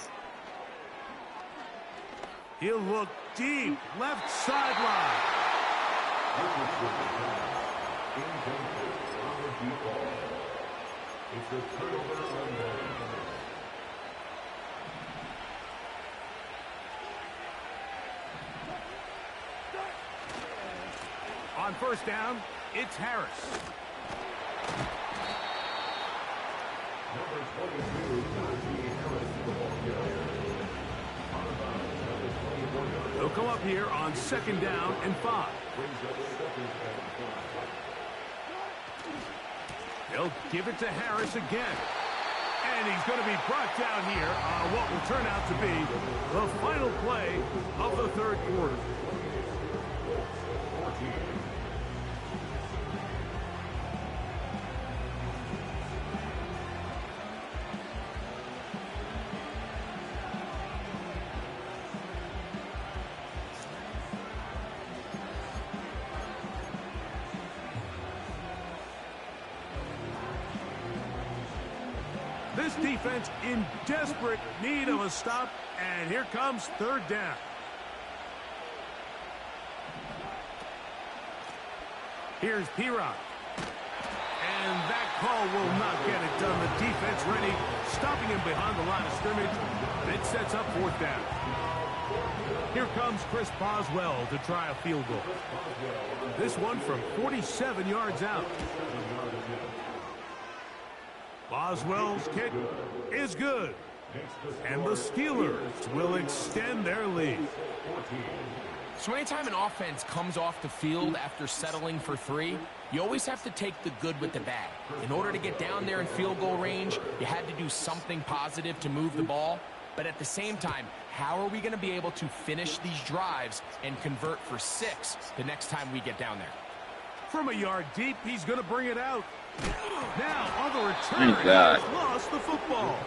He'll look deep, left sideline. It's a turnover on down. On first down, it's Harris. Number 22, Najee Harris, the ball carrier. They'll come up here on 2nd down and 5. They'll give it to Harris again. And he's going to be brought down here on what will turn out to be the final play of the 3rd quarter. This defense in desperate need of a stop, and here comes 3rd down. Here's P-Rock. And that call will not get it done. The defense ready, stopping him behind the line of scrimmage, and it sets up 4th down. Here comes Chris Boswell to try a field goal. This one from 47 yards out. Boswell's kick is good. And the Steelers will extend their lead. So anytime an offense comes off the field after settling for 3, you always have to take the good with the bad. In order to get down there in field goal range, you had to do something positive to move the ball. But at the same time, how are we going to be able to finish these drives and convert for 6 the next time we get down there? From a yard deep, he's going to bring it out. Now, on the return, Thank he God. has lost the football.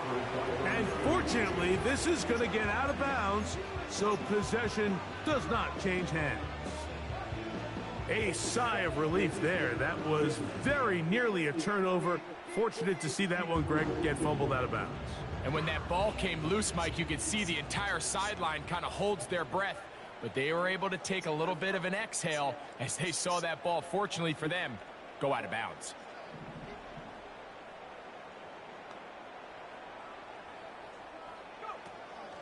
And fortunately, this is going to get out of bounds, so possession does not change hands. A sigh of relief there. That was very nearly a turnover. Fortunate to see that one, Greg, get fumbled out of bounds. And when that ball came loose, Mike, you could see the entire sideline kind of holds their breath. But they were able to take a little bit of an exhale as they saw that ball, fortunately for them, go out of bounds.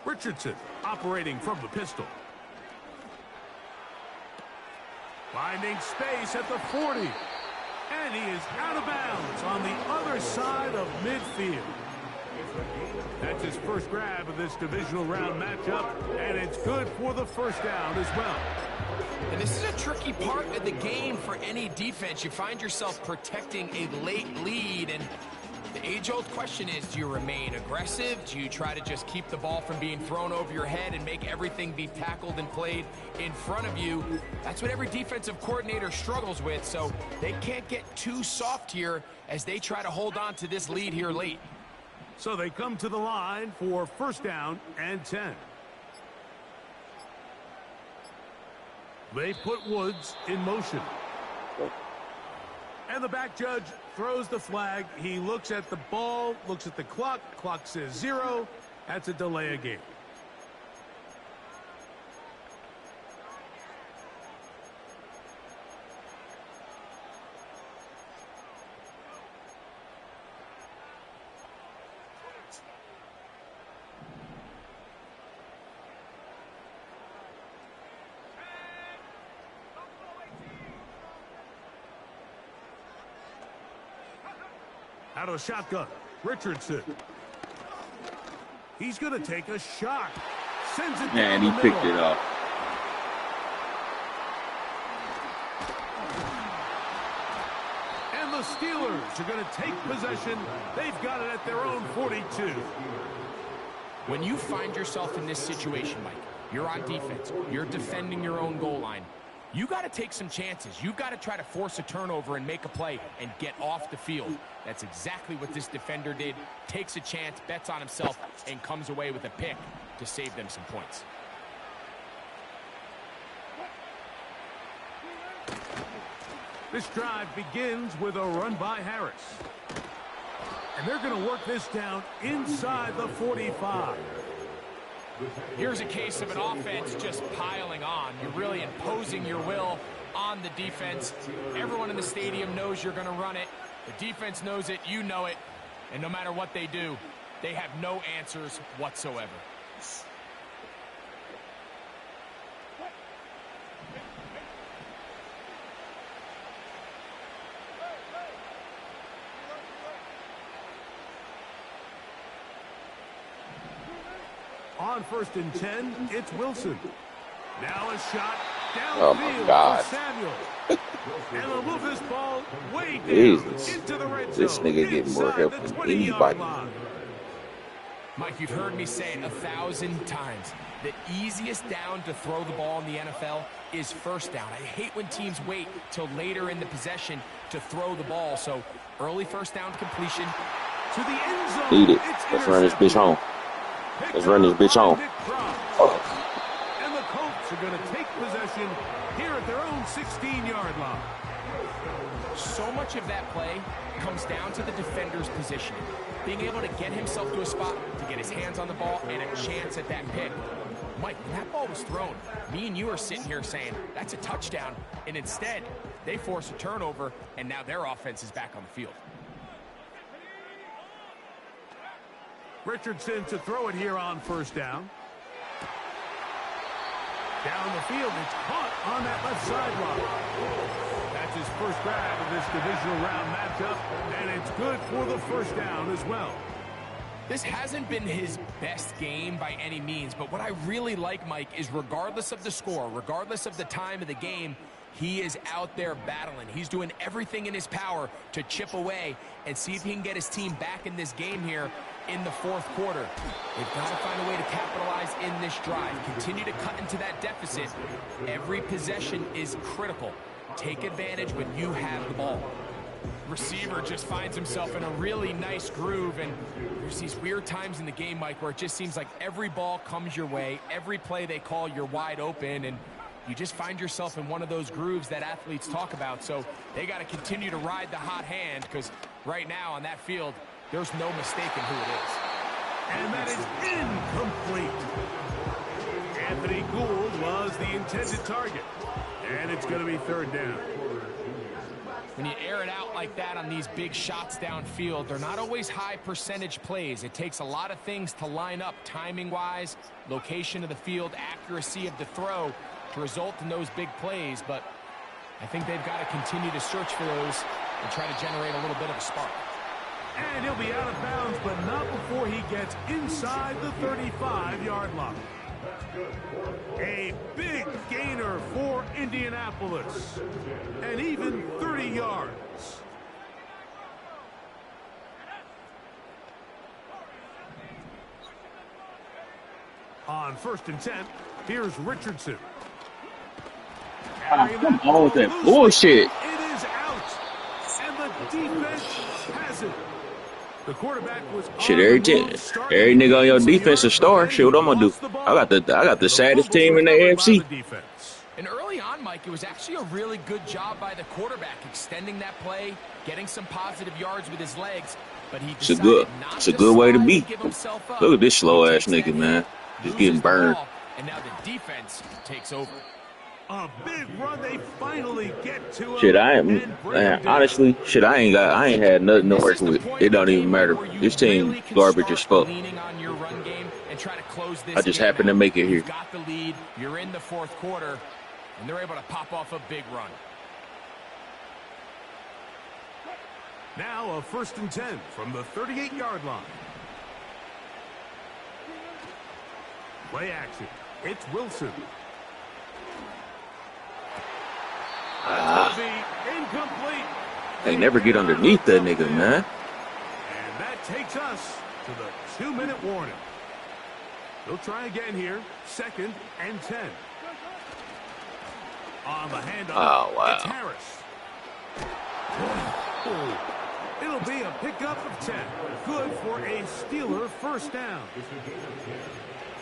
Richardson operating from the pistol. Finding space at the 40. And he is out of bounds on the other side of midfield. That's his first grab of this divisional round matchup, and it's good for the first down as well. And this is a tricky part of the game for any defense. You find yourself protecting a late lead, and the age-old question is, do you remain aggressive? Do you try to just keep the ball from being thrown over your head and make everything be tackled and played in front of you? That's what every defensive coordinator struggles with, so they can't get too soft here as they try to hold on to this lead here late. So they come to the line for first down and 10. They put Woods in motion. And the back judge throws the flag. He looks at the ball, looks at the clock. Clock says 0. That's a delay of game. Out of the shotgun, Richardson. He's going to take a shot. Sends it down And he the picked middle. it up. And the Steelers are going to take possession. They've got it at their own 42. When you find yourself in this situation, Mike, you're on defense, you're defending your own goal line, you got to take some chances. You've got to try to force a turnover and make a play and get off the field. That's exactly what this defender did. Takes a chance, bets on himself, and comes away with a pick to save them some points. This drive begins with a run by Harris. And they're going to work this down inside the 45. Here's a case of an offense just piling on. You're really imposing your will on the defense. Everyone in the stadium knows you're going to run it. The defense knows it, you know it. And no matter what they do, they have no answers whatsoever. On first and 10, it's Wilson. Now a shot Oh my downfield God. for Samuel. And they'll move this ball way down Jesus. into the red zone. This nigga getting more help inside the than 20-yard anybody. line. Mike, you've heard me say it 1,000 times. The easiest down to throw the ball in the NFL is first down. I hate when teams wait till later in the possession to throw the ball. So early first down completion. To the end zone. Beat it. It's Let's run this bitch intercepted. home. Let's run this bitch home. And the Colts are going to take possession here at their own 16-yard line. So much of that play comes down to the defender's positioning. Being able to get himself to a spot, to get his hands on the ball, and a chance at that pick. Mike, when that ball was thrown, me and you are sitting here saying, that's a touchdown. And instead, they force a turnover, and now their offense is back on the field. Richardson to throw it here on first down. Down the field, it's caught on that left sideline. That's his first grab of this divisional round matchup, and it's good for the first down as well. This hasn't been his best game by any means, but what I really like, Mike, is regardless of the score, regardless of the time of the game, he is out there battling. He's doing everything in his power to chip away and see if he can get his team back in this game here in the fourth quarter. They've got to find a way to capitalize in this drive. Continue to cut into that deficit. Every possession is critical take advantage when you have the ball. Receiver just finds himself in a really nice groove, and there's these weird times in the game, Mike, where it just seems like every ball comes your way, every play they call, you're wide open, and you just find yourself in one of those grooves that athletes talk about. So they got to continue to ride the hot hand, because right now on that field, there's no mistaking who it is. And that is incomplete. Anthony Gould was the intended target. And it's going to be third down. When you air it out like that on these big shots downfield, they're not always high percentage plays. It takes a lot of things to line up timing-wise, location of the field, accuracy of the throw to result in those big plays. But I think they've got to continue to search for those and try to generate a little bit of a spark. And he'll be out of bounds, but not before he gets inside the 35-yard line. A big gainer for Indianapolis. And even 30 yards. On 1st and 10, here's Richardson. Come on with that bullshit. It is out. And the defense has it. The quarterback was shit, every nigga on your defense a star. Shit, what I'm gonna do? I got the saddest team in the AFC. And early on, Mike, it was actually a really good job by the quarterback extending that play, getting some positive yards with his legs. But he it's a good way to be. Look at this slow ass nigga, man. Just getting burned. And now the defense takes over. A big run, they finally get to him. Shit, honestly, I ain't had nothing to work with. It don't even matter. This team garbage as fuck. I just happened to make it here. You've got the lead, you're in the fourth quarter, and they're able to pop off a big run. Now a 1st and 10 from the 38-yard line. Play action. It's Wilson. Incomplete. They never get underneath that nigga, man. And that takes us to the 2-minute warning. They'll try again here. 2nd and 10. On the handoff, oh, wow. It's Harris. It'll be a pickup of 10. Good for a Steeler first down.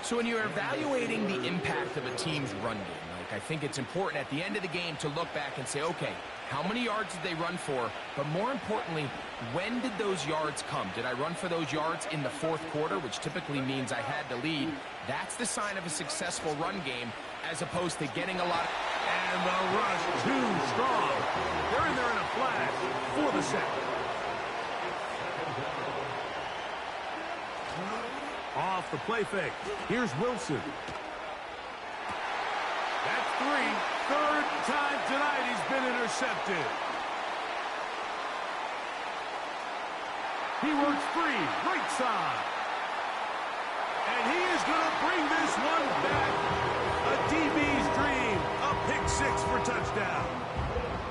So when you're evaluating the impact of a team's run game, I think it's important at the end of the game to look back and say, okay, how many yards did they run for? But more importantly, when did those yards come? Did I run for those yards in the fourth quarter, which typically means I had the lead? That's the sign of a successful run game, as opposed to getting a lot of... And the rush too strong. They're in there in a flash for the sack. Off the play fake. Here's Wilson. That's 3. Third time tonight he's been intercepted. He works free, right side. And he is going to bring this one back. A DB's dream. A pick 6 for touchdown.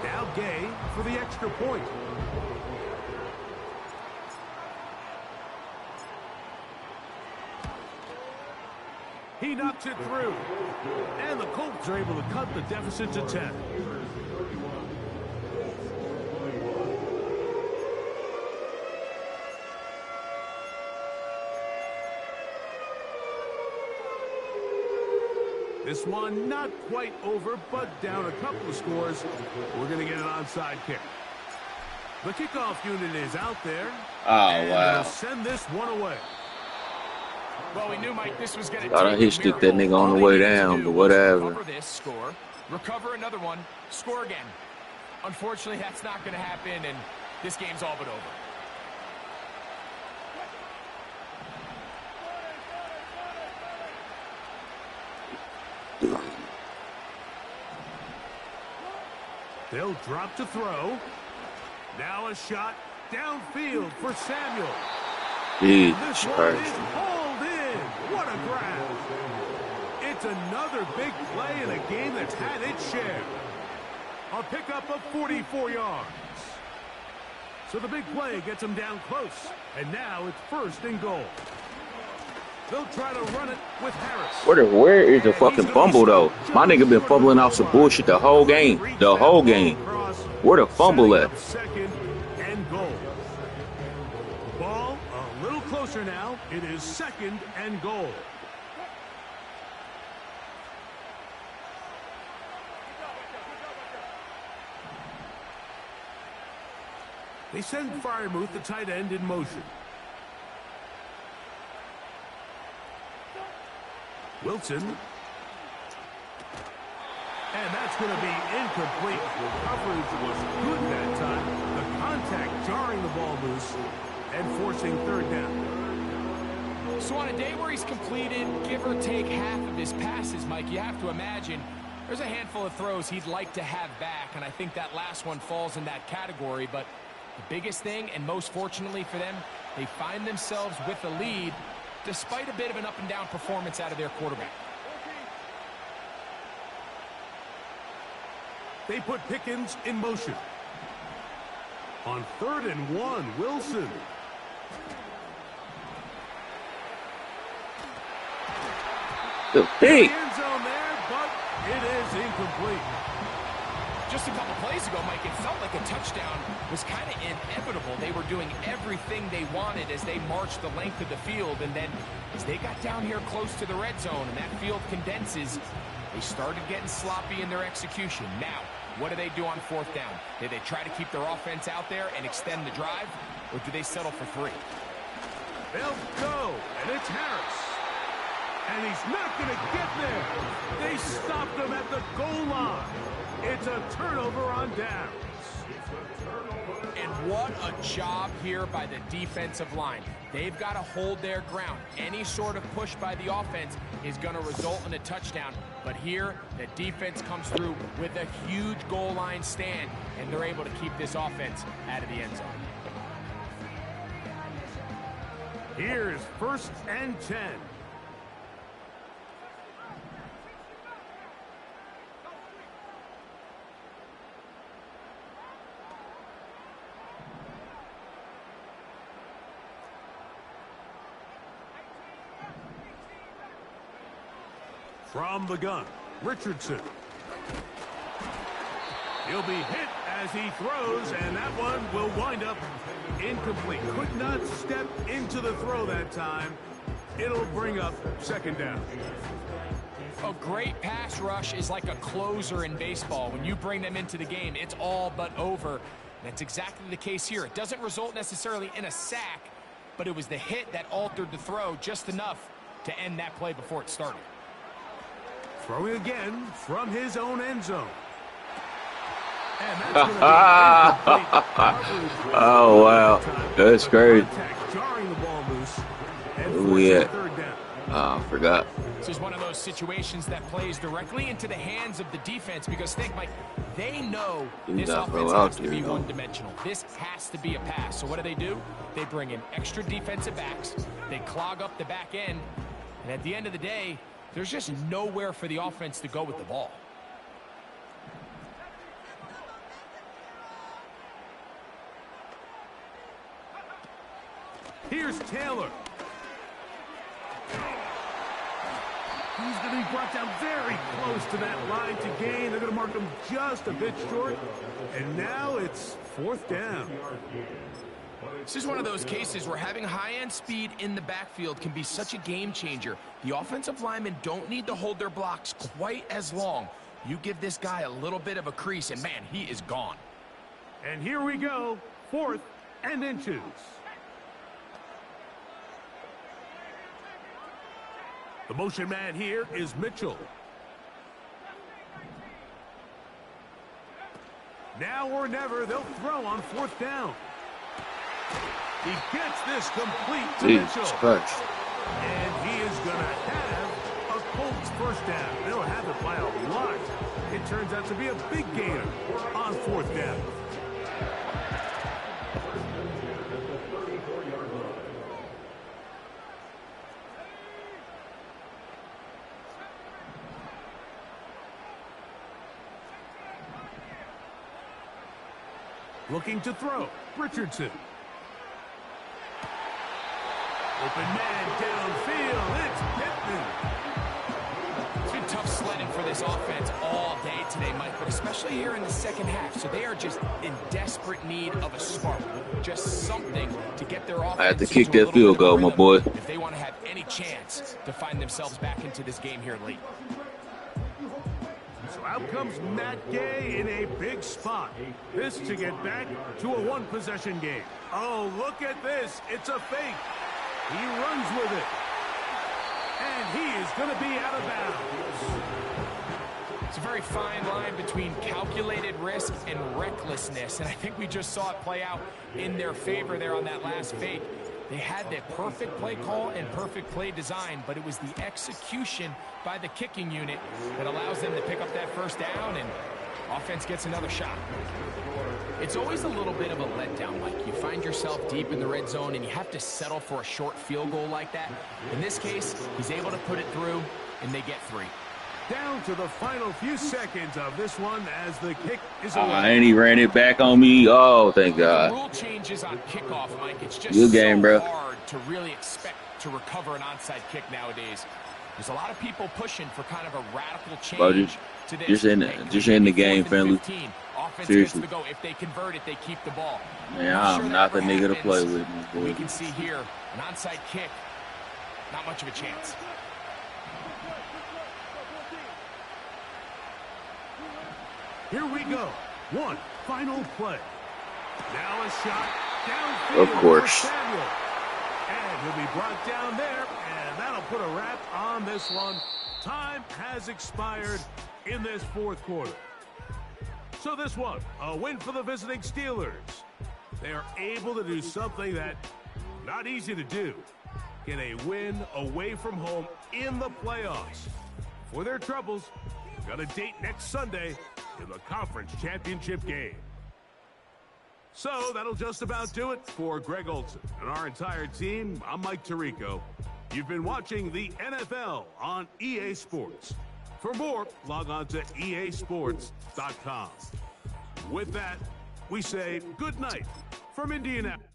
Now Gay for the extra point. He knocks it through. And the Colts are able to cut the deficit to 10. This one not quite over, but down a couple of scores. We're going to get an onside kick. The kickoff unit is out there. Oh, and wow. they'll send this one away. Well, we knew, Mike, this was going to Thought I hit-stick that nigga on the way down, but whatever. Recover this, score. Recover another one, score again. Unfortunately, that's not going to happen, and this game's all but over. They'll drop to throw. Now a shot downfield for Samuel. Jesus Christ. Hauled in. What a grab. It's another big play in a game that's had its share. A pickup of 44 yards. So the big play gets him down close. And now it's 1st and goal. They'll try to run it with Harris. Where is the fucking fumble, though? My nigga been fumbling off some bullshit the whole game. The whole game. Where the fumble at? Second and goal. Ball a little closer now. It is second and goal. They send Fryermuth, the tight end, in motion. Wilson. And that's going to be incomplete. Coverage was good that time. The contact jarring the ball loose and forcing third down. So on a day where he's completed, give or take half of his passes, Mike, you have to imagine there's a handful of throws he'd like to have back, and I think that last one falls in that category. But the biggest thing, and most fortunately for them, they find themselves with a lead despite a bit of an up-and-down performance out of their quarterback. They put Pickens in motion. On 3rd and 1, Wilson. Hey. End zone there, but it is incomplete. Just a couple plays ago, Mike, it felt like a touchdown was kind of inevitable. They were doing everything they wanted as they marched the length of the field, and then as they got down here close to the red zone and that field condenses, they started getting sloppy in their execution. Now, what do they do on 4th down? Do they try to keep their offense out there and extend the drive, or do they settle for 3? They'll go, and it's Harris. And he's not going to get there. They stopped him at the goal line. It's a turnover on downs. And what a job here by the defensive line. They've got to hold their ground. Any sort of push by the offense is going to result in a touchdown. But here, the defense comes through with a huge goal line stand, and they're able to keep this offense out of the end zone. Here's 1st and 10. From the gun, Richardson. He'll be hit as he throws, and that one will wind up incomplete. Could not step into the throw that time. It'll bring up 2nd down. A great pass rush is like a closer in baseball. When you bring them into the game, it's all but over. That's exactly the case here. It doesn't result necessarily in a sack, but it was the hit that altered the throw just enough to end that play before it started. Throwing again from his own end zone. And that's going to be incomplete. Oh, wow. That's great. Jarring the ball loose and Oh, yeah. 3rd down. Oh, I forgot. This is one of those situations that plays directly into the hands of the defense because think, Mike, they know this offense has to be one-dimensional. This has to be a pass. So what do? They bring in extra defensive backs. They clog up the back end. And at the end of the day, there's just nowhere for the offense to go with the ball. Here's Taylor. He's going to be brought down very close to that line to gain. They're going to mark him just a bit short. And now it's 4th down. This is one of those cases where having high-end speed in the backfield can be such a game changer. The offensive linemen don't need to hold their blocks quite as long. You give this guy a little bit of a crease, and man, he is gone. And here we go, 4th and inches. The motion man here is Mitchell. Now or never, they'll throw on 4th down. He gets this complete to Mitchell. And he is going to have a Colts 1st down. They'll have it by a lot. It turns out to be a big gainer on 4th down. Looking to throw, Richardson. Open man downfield. It's Pittman. It's been tough sledding for this offense all day today, Mike, but especially here in the second half. So they are just in desperate need of a spark, just something to get their offense. I have to kick that field goal, my boy. If they want to have any chance to find themselves back into this game here late. So out comes Matt Gay in a big spot. This to get back to a one-possession game. Oh, look at this. It's a fake. He runs with it. And he is going to be out of bounds. It's a very fine line between calculated risk and recklessness, and I think we just saw it play out in their favor there on that last fake. They had the perfect play call and perfect play design, but it was the execution by the kicking unit that allows them to pick up that first down, and offense gets another shot. It's always a little bit of a letdown, Mike. You find yourself deep in the red zone, and you have to settle for a short field goal like that. In this case, he's able to put it through, and they get 3. Down to the final few seconds of this one as the kick is And he ran it back on me. Oh, thank God. The rule changes on kickoff, Mike. It's just Good game, so bro. hard to really expect to recover an onside kick nowadays. There's a lot of people pushing for kind of a radical change Bro, to this. just in the game, family. Offense Seriously. gets to go. If they convert it, they keep the ball. Man, I'm not the nigga to play with, We boy. can see here an onside kick. Not much of a chance. Here we go. One final play. Now a shot downfield. Of course. For Samuel. And he'll be brought down there, and that'll put a wrap on this one. Time has expired in this fourth quarter. So this one, a win for the visiting Steelers. They are able to do something that not easy to do. Get a win away from home in the playoffs. For their troubles, got a date next Sunday in the conference championship game. So that'll just about do it for Greg Olson and our entire team. I'm Mike Tirico. You've been watching the NFL on EA Sports. For more, log on to easports.com. With that, we say good night from Indianapolis.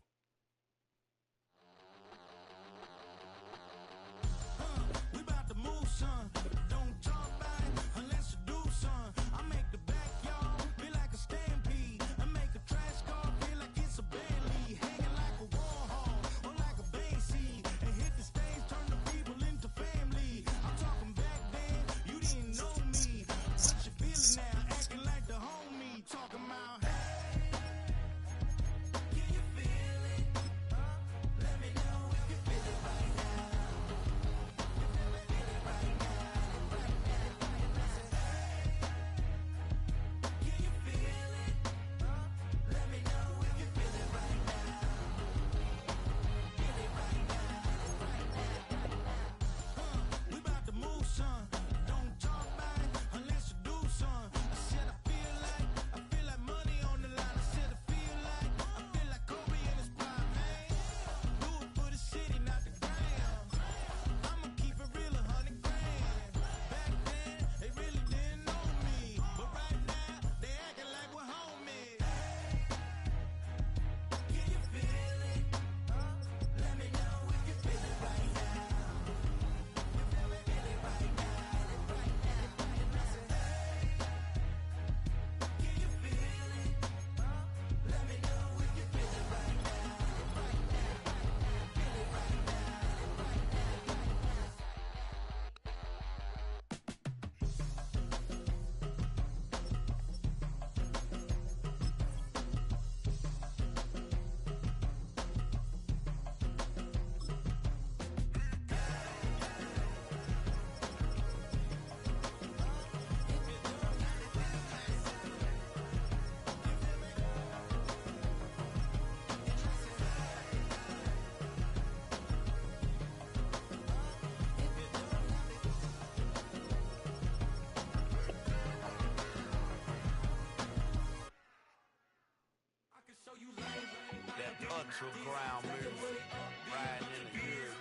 Ultra ground music, riding in the good,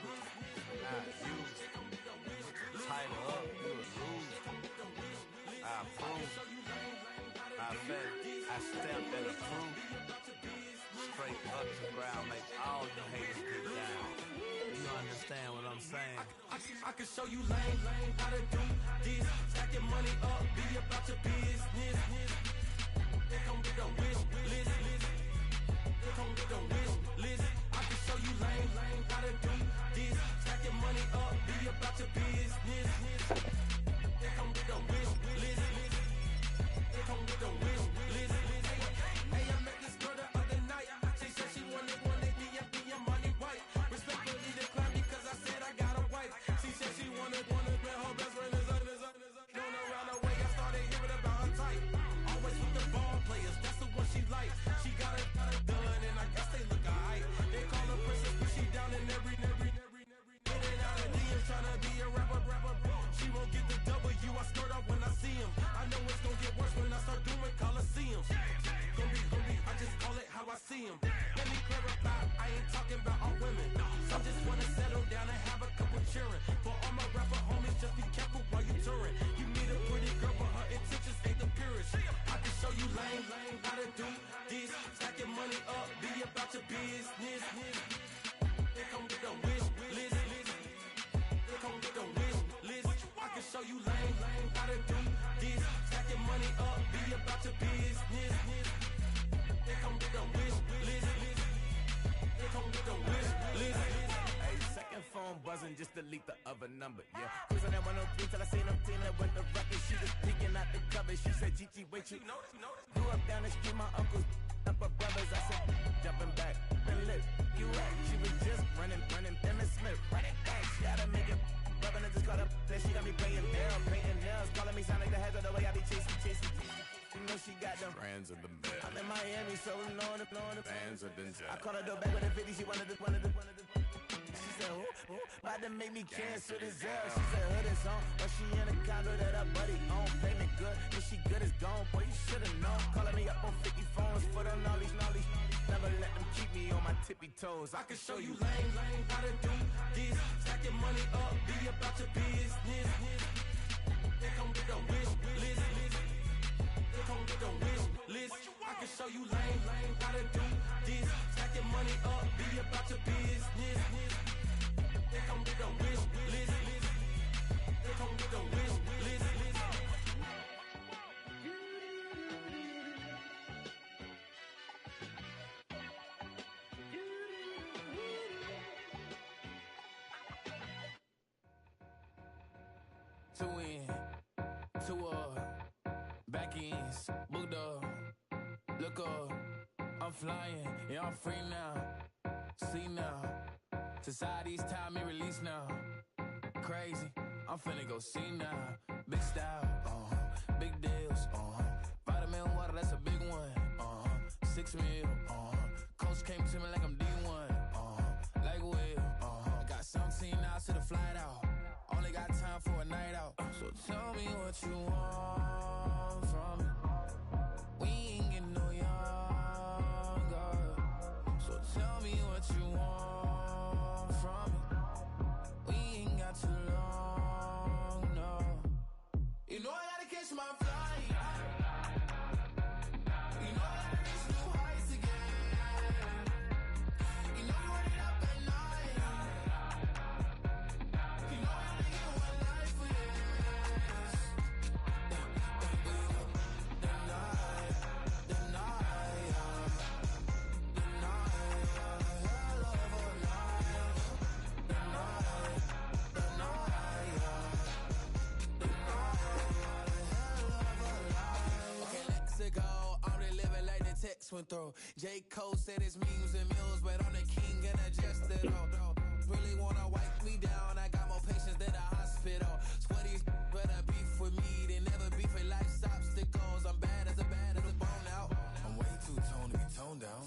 not used. Tighten up, you a lose. I approve. I bet, I stamped and approve. Straight ultra ground, make all you haters get down. You understand what I'm saying? I can show you lame, how to do this. Stack your money up, be about your business. They come with a wish list. They come with a wish list. I can show you lame, how to do this. Stack your money up, be about your business. They come with a wish list. They come with a wish list. Hey, I met this girl the other night. She said she wanted me and be a money white. Respectfully declined because I said I got a wife. She said she wanted when her best friend is known around the way. I started hearing about her type. Always with the ball players, that's the one she likes. She got it done, and I guess they look alright. They call her princess, but she down in every. In and out of DMs, tryna be a rapper. She won't get the W, I skirt off when I see him. I know it's gonna get worse when I start doing Coliseums. Gonna be, I just call it how I see him. Let me clarify, I ain't talking about all women. Some just wanna settle down and have a couple cheering. For all my rapper homies, just be careful while you touring. You meet a pretty girl, but her intentions ain't the purest. I can show you lame, how to do this. Stack your money up, be about your business. They come with a wish list. They come with a wish list. I can show you lame, how to do this. Stack your money up, be about your business. They come with a wish list. They come with a wish list. Hey, second phone buzzing, just delete the other number, yeah. Cruising at 103 till I seen them 10 that went the record. She was peeking out the cover. She said, Gigi, wait, you grew up down the street, my uncles up her brothers. I said, jumping back, and lit. You at? She was just running, Emmett Smith, run it back. She gotta make it. Rubbing it, just caught up. Then she got me paying Daryl, painting nails, calling me sound like the heads of the way I be chasing. You know she got them brands of the bed. I'm in Miami, so I'm knowing the bands of the jet. I caught her door back with a 50, she wanted the. She said, who? About to make me cancel this L. She said, hood is on, but she in a condo that her buddy own. Payment good, if she good is gone. Boy, you should've known. Calling me up on 50 phones, foot on all these. Never let them keep me on my tippy toes. I can show you lame, how to do this. Stack your money up, be about your business. They come with a wish list. They come with a wish list. I can show you lame, how to do this. Stack your money up, be about your business. They come with a wish list. They come with a wish list. Two in, two back ends, booked up, look up, I'm flying, yeah, I'm free now, see now, society's time me release now, crazy, I'm finna go see now, big style, big deals, vitamin water, that's a big one, 6 mil, coach came to me like I'm D1, like Will, got 17 hours to the flight out. Only got time for a night out. So tell me what you want from me. We ain't getting no younger. So tell me what you want from me. We ain't got too long, no. You know I gotta catch my flight. You know I gotta reach new heights again. You know you run it up at night. You know I only get one life for this. Okay, let's go. I'm the living like the text went through. J. Cole said it's memes and mills, but I'm the king and adjusted all. Really wanna wipe me down. I got more patience than a hospital. Swear these better beef with me. They never beef with life's obstacles. I'm bad as a bone out. I'm way too toned to be toned down.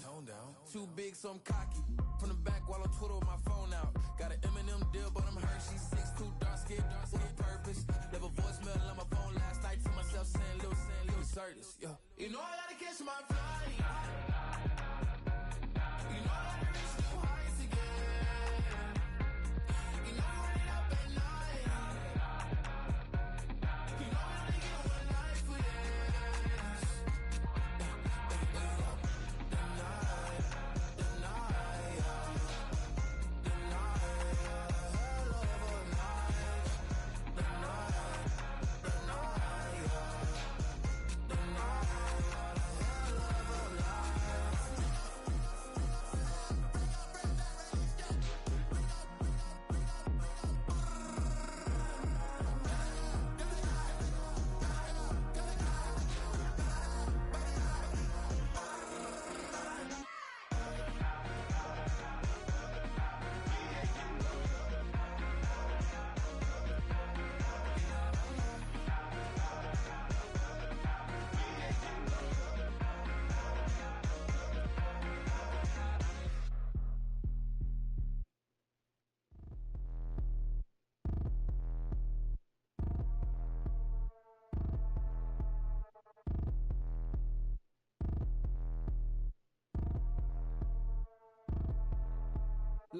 Too big, so I'm cocky. From the back while on Twitter with my phone out. Got an Eminem deal, but I'm Hershey's 6'2", dark skin, with purpose. Never voicemail on my phone last night to myself saying Lil Curtis, yo. You know I gotta catch my flight. You know I gotta reach new heights again. You know I run it up at night. You know I only get one life for this. The night,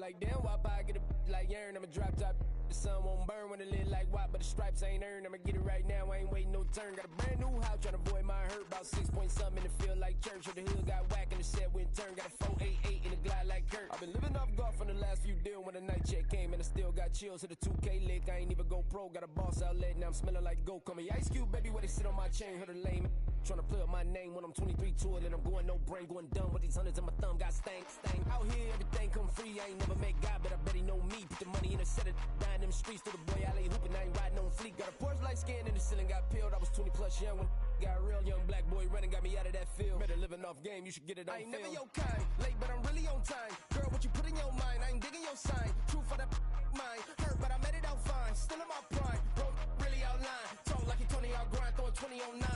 like damn, why I get a like Aaron? I'm a drop top. The sun won't burn when it lit like what, but the stripes ain't earned. I'ma get it right now, I ain't waiting no turn. Got a brand new house, tryna avoid my hurt. About 6 point something in the field like church. Or the hood got whack and the set went turn. Got a 488 in the glide like Kurt. I've been living off golf on the last few deals. When the night check came and I still got chills. Hit a 2K lick, I ain't even go pro. Got a boss outlet, now I'm smelling like goat. Call me Ice Cube, baby, where they sit on my chain. Heard a lame tryna play up my name when I'm 23 to it. And I'm going no brain, going dumb with these hundreds in my thumb. Got stank. Out here, everything come free. I ain't never met God, but I bet he know me. Put the money in a set of dying them streets to the boy alley hooping. I ain't riding on fleek. Got a Porsche light skin in the ceiling, got peeled. I was 20 plus young when got real. Young black boy running, got me out of that field. Better living off game, you should get it on film. I ain't never your kind, late but I'm really on time. Girl, what you put in your mind, I ain't digging your sign. True for that mind, hurt but I made it out fine. Still in my prime, bro, really outline. Talk like you Tony out grind, throwing 20 on 9.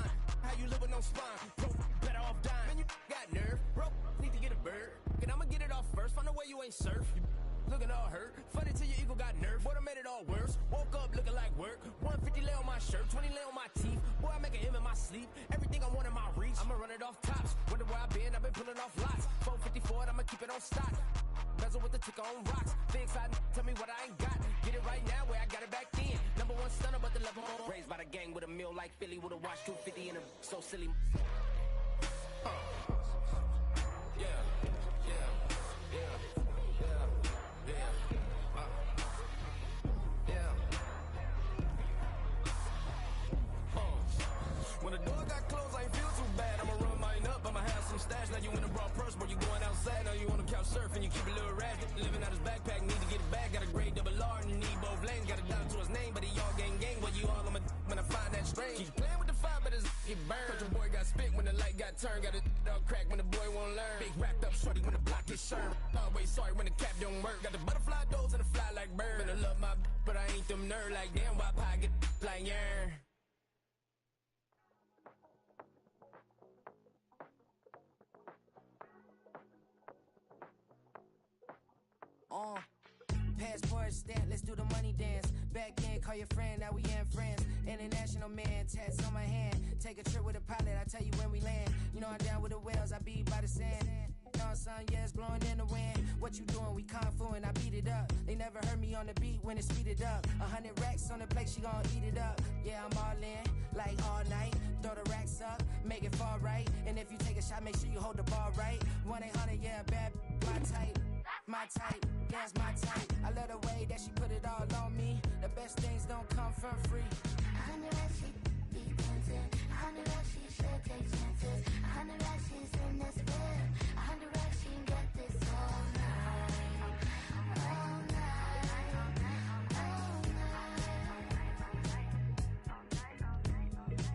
How you living on spine, bro, better off dying. Man, you got nerve, bro, need to get a bird. And I'ma get it off first, find a way you ain't surf. You looking all hurt, funny till your ego got nerve. Boy, I made it all worse, woke up looking like work. 150 lay on my shirt, 20 lay on my teeth. Boy, I make an M in my sleep, everything I want in my reach. I'ma run it off tops, wonder where I been pulling off lots. 454, I'ma keep it on stock. Bezel with the ticker on rocks. Things I tell me what I ain't got. Get it right now where I got it back then. Number one stunner, but the level on. Raised by the gang with a meal like Philly with a watch 250 and a so silly. When the door got closed, I ain't feel too bad. I'ma run mine up, I'ma have some stash. Now you in a broad purse, but you going outside. Now you on the couch surfing, you keep a little rash. Living out his backpack, need to get it back. Got a grade double R and you need both lanes. Got a dollar to his name, but he all gang. But you all on my when I find that strange. Keep playing with the fire, but his get burned. But your boy got spit when the light got turned. Got a dog crack when the boy won't learn. Big wrapped up shorty when the block is sure. Always sorry when the cap don't work. Got the butterfly doors and the fly like bird. And I love my but I ain't them nerd like damn. Why pie get like yarn? Passport stamp, let's do the money dance. Back in, call your friend, now we ain't friends. International man, tats on my hand. Take a trip with a pilot, I tell you when we land. You know I'm down with the whales, I be by the sand. On sun, yeah, it's blowing in the wind. What you doing? We kung fu and I beat it up. They never heard me on the beat when it's speeded up. 100 racks on the plate, she gon' eat it up. Yeah, I'm all in, like all night. Throw the racks up, make it fall right. And if you take a shot, make sure you hold the ball right. 1-800, yeah, bad, my type. My type, that's my type. I love the way that she put it all on me. The best things don't come from free. 100 racks, she be dancing. 100 racks, she should take chances. 100 racks, she's in this bed. 100 racks, she can get this all night. All night. All night.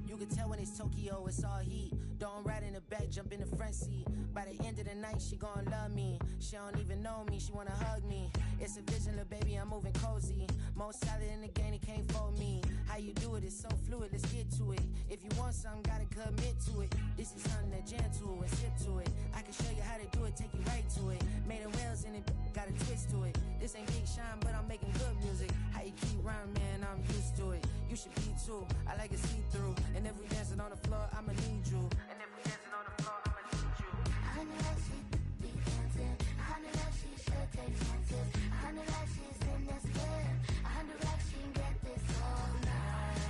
You can tell when it's Tokyo, it's all heat. Don't ride in the back, jump in the front seat. By the end of the night, she gon' love me. She don't even know me, she wanna hug me. It's a vision, little baby, I'm moving cozy. Most solid in the game, it can't fold me. How you do it, it's so fluid, let's get to it. If you want something, gotta commit to it. This is something that jam to and sip to it. I can show you how to do it, take you right to it. Made of whales in it, got a twist to it. This ain't Big Shine, but I'm making good music. How you keep rhyming, man, I'm used to it. You should be too, I like it see-through. And if we dancing on the floor, I'ma need you. And if we dancing on the floor, I'ma need you. 100 racks, she be dancing. 100 racks, she should take chances. 100 racks, she's in this bed. 100 racks, she can get this all night.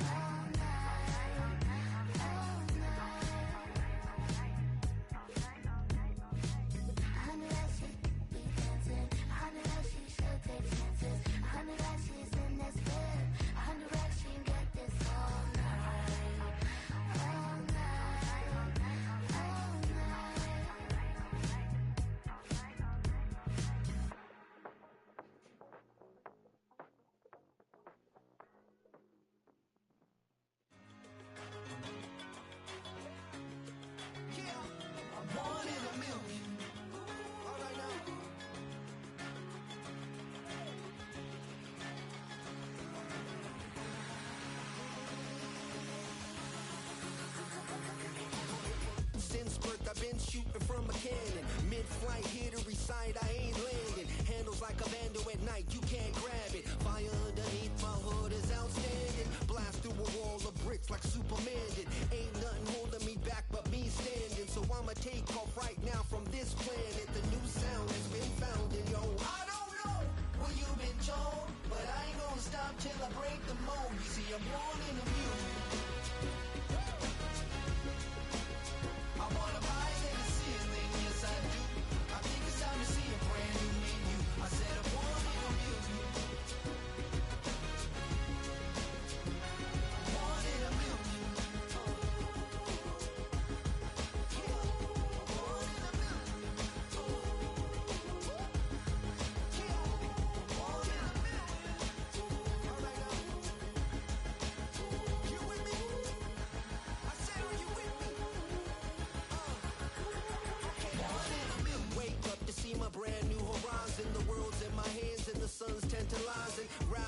All night. All night. 100 racks, she be dancing. 100 racks, she should take chances. 100 racks, she's in this bed. 100 racks, she can get this all night. All night. All night. I'm born in a million. All right now. Since birth, I've been shooting from a cannon. Mid-flight, here to recite, I ain't landing. Handles like a vandal at night, you can't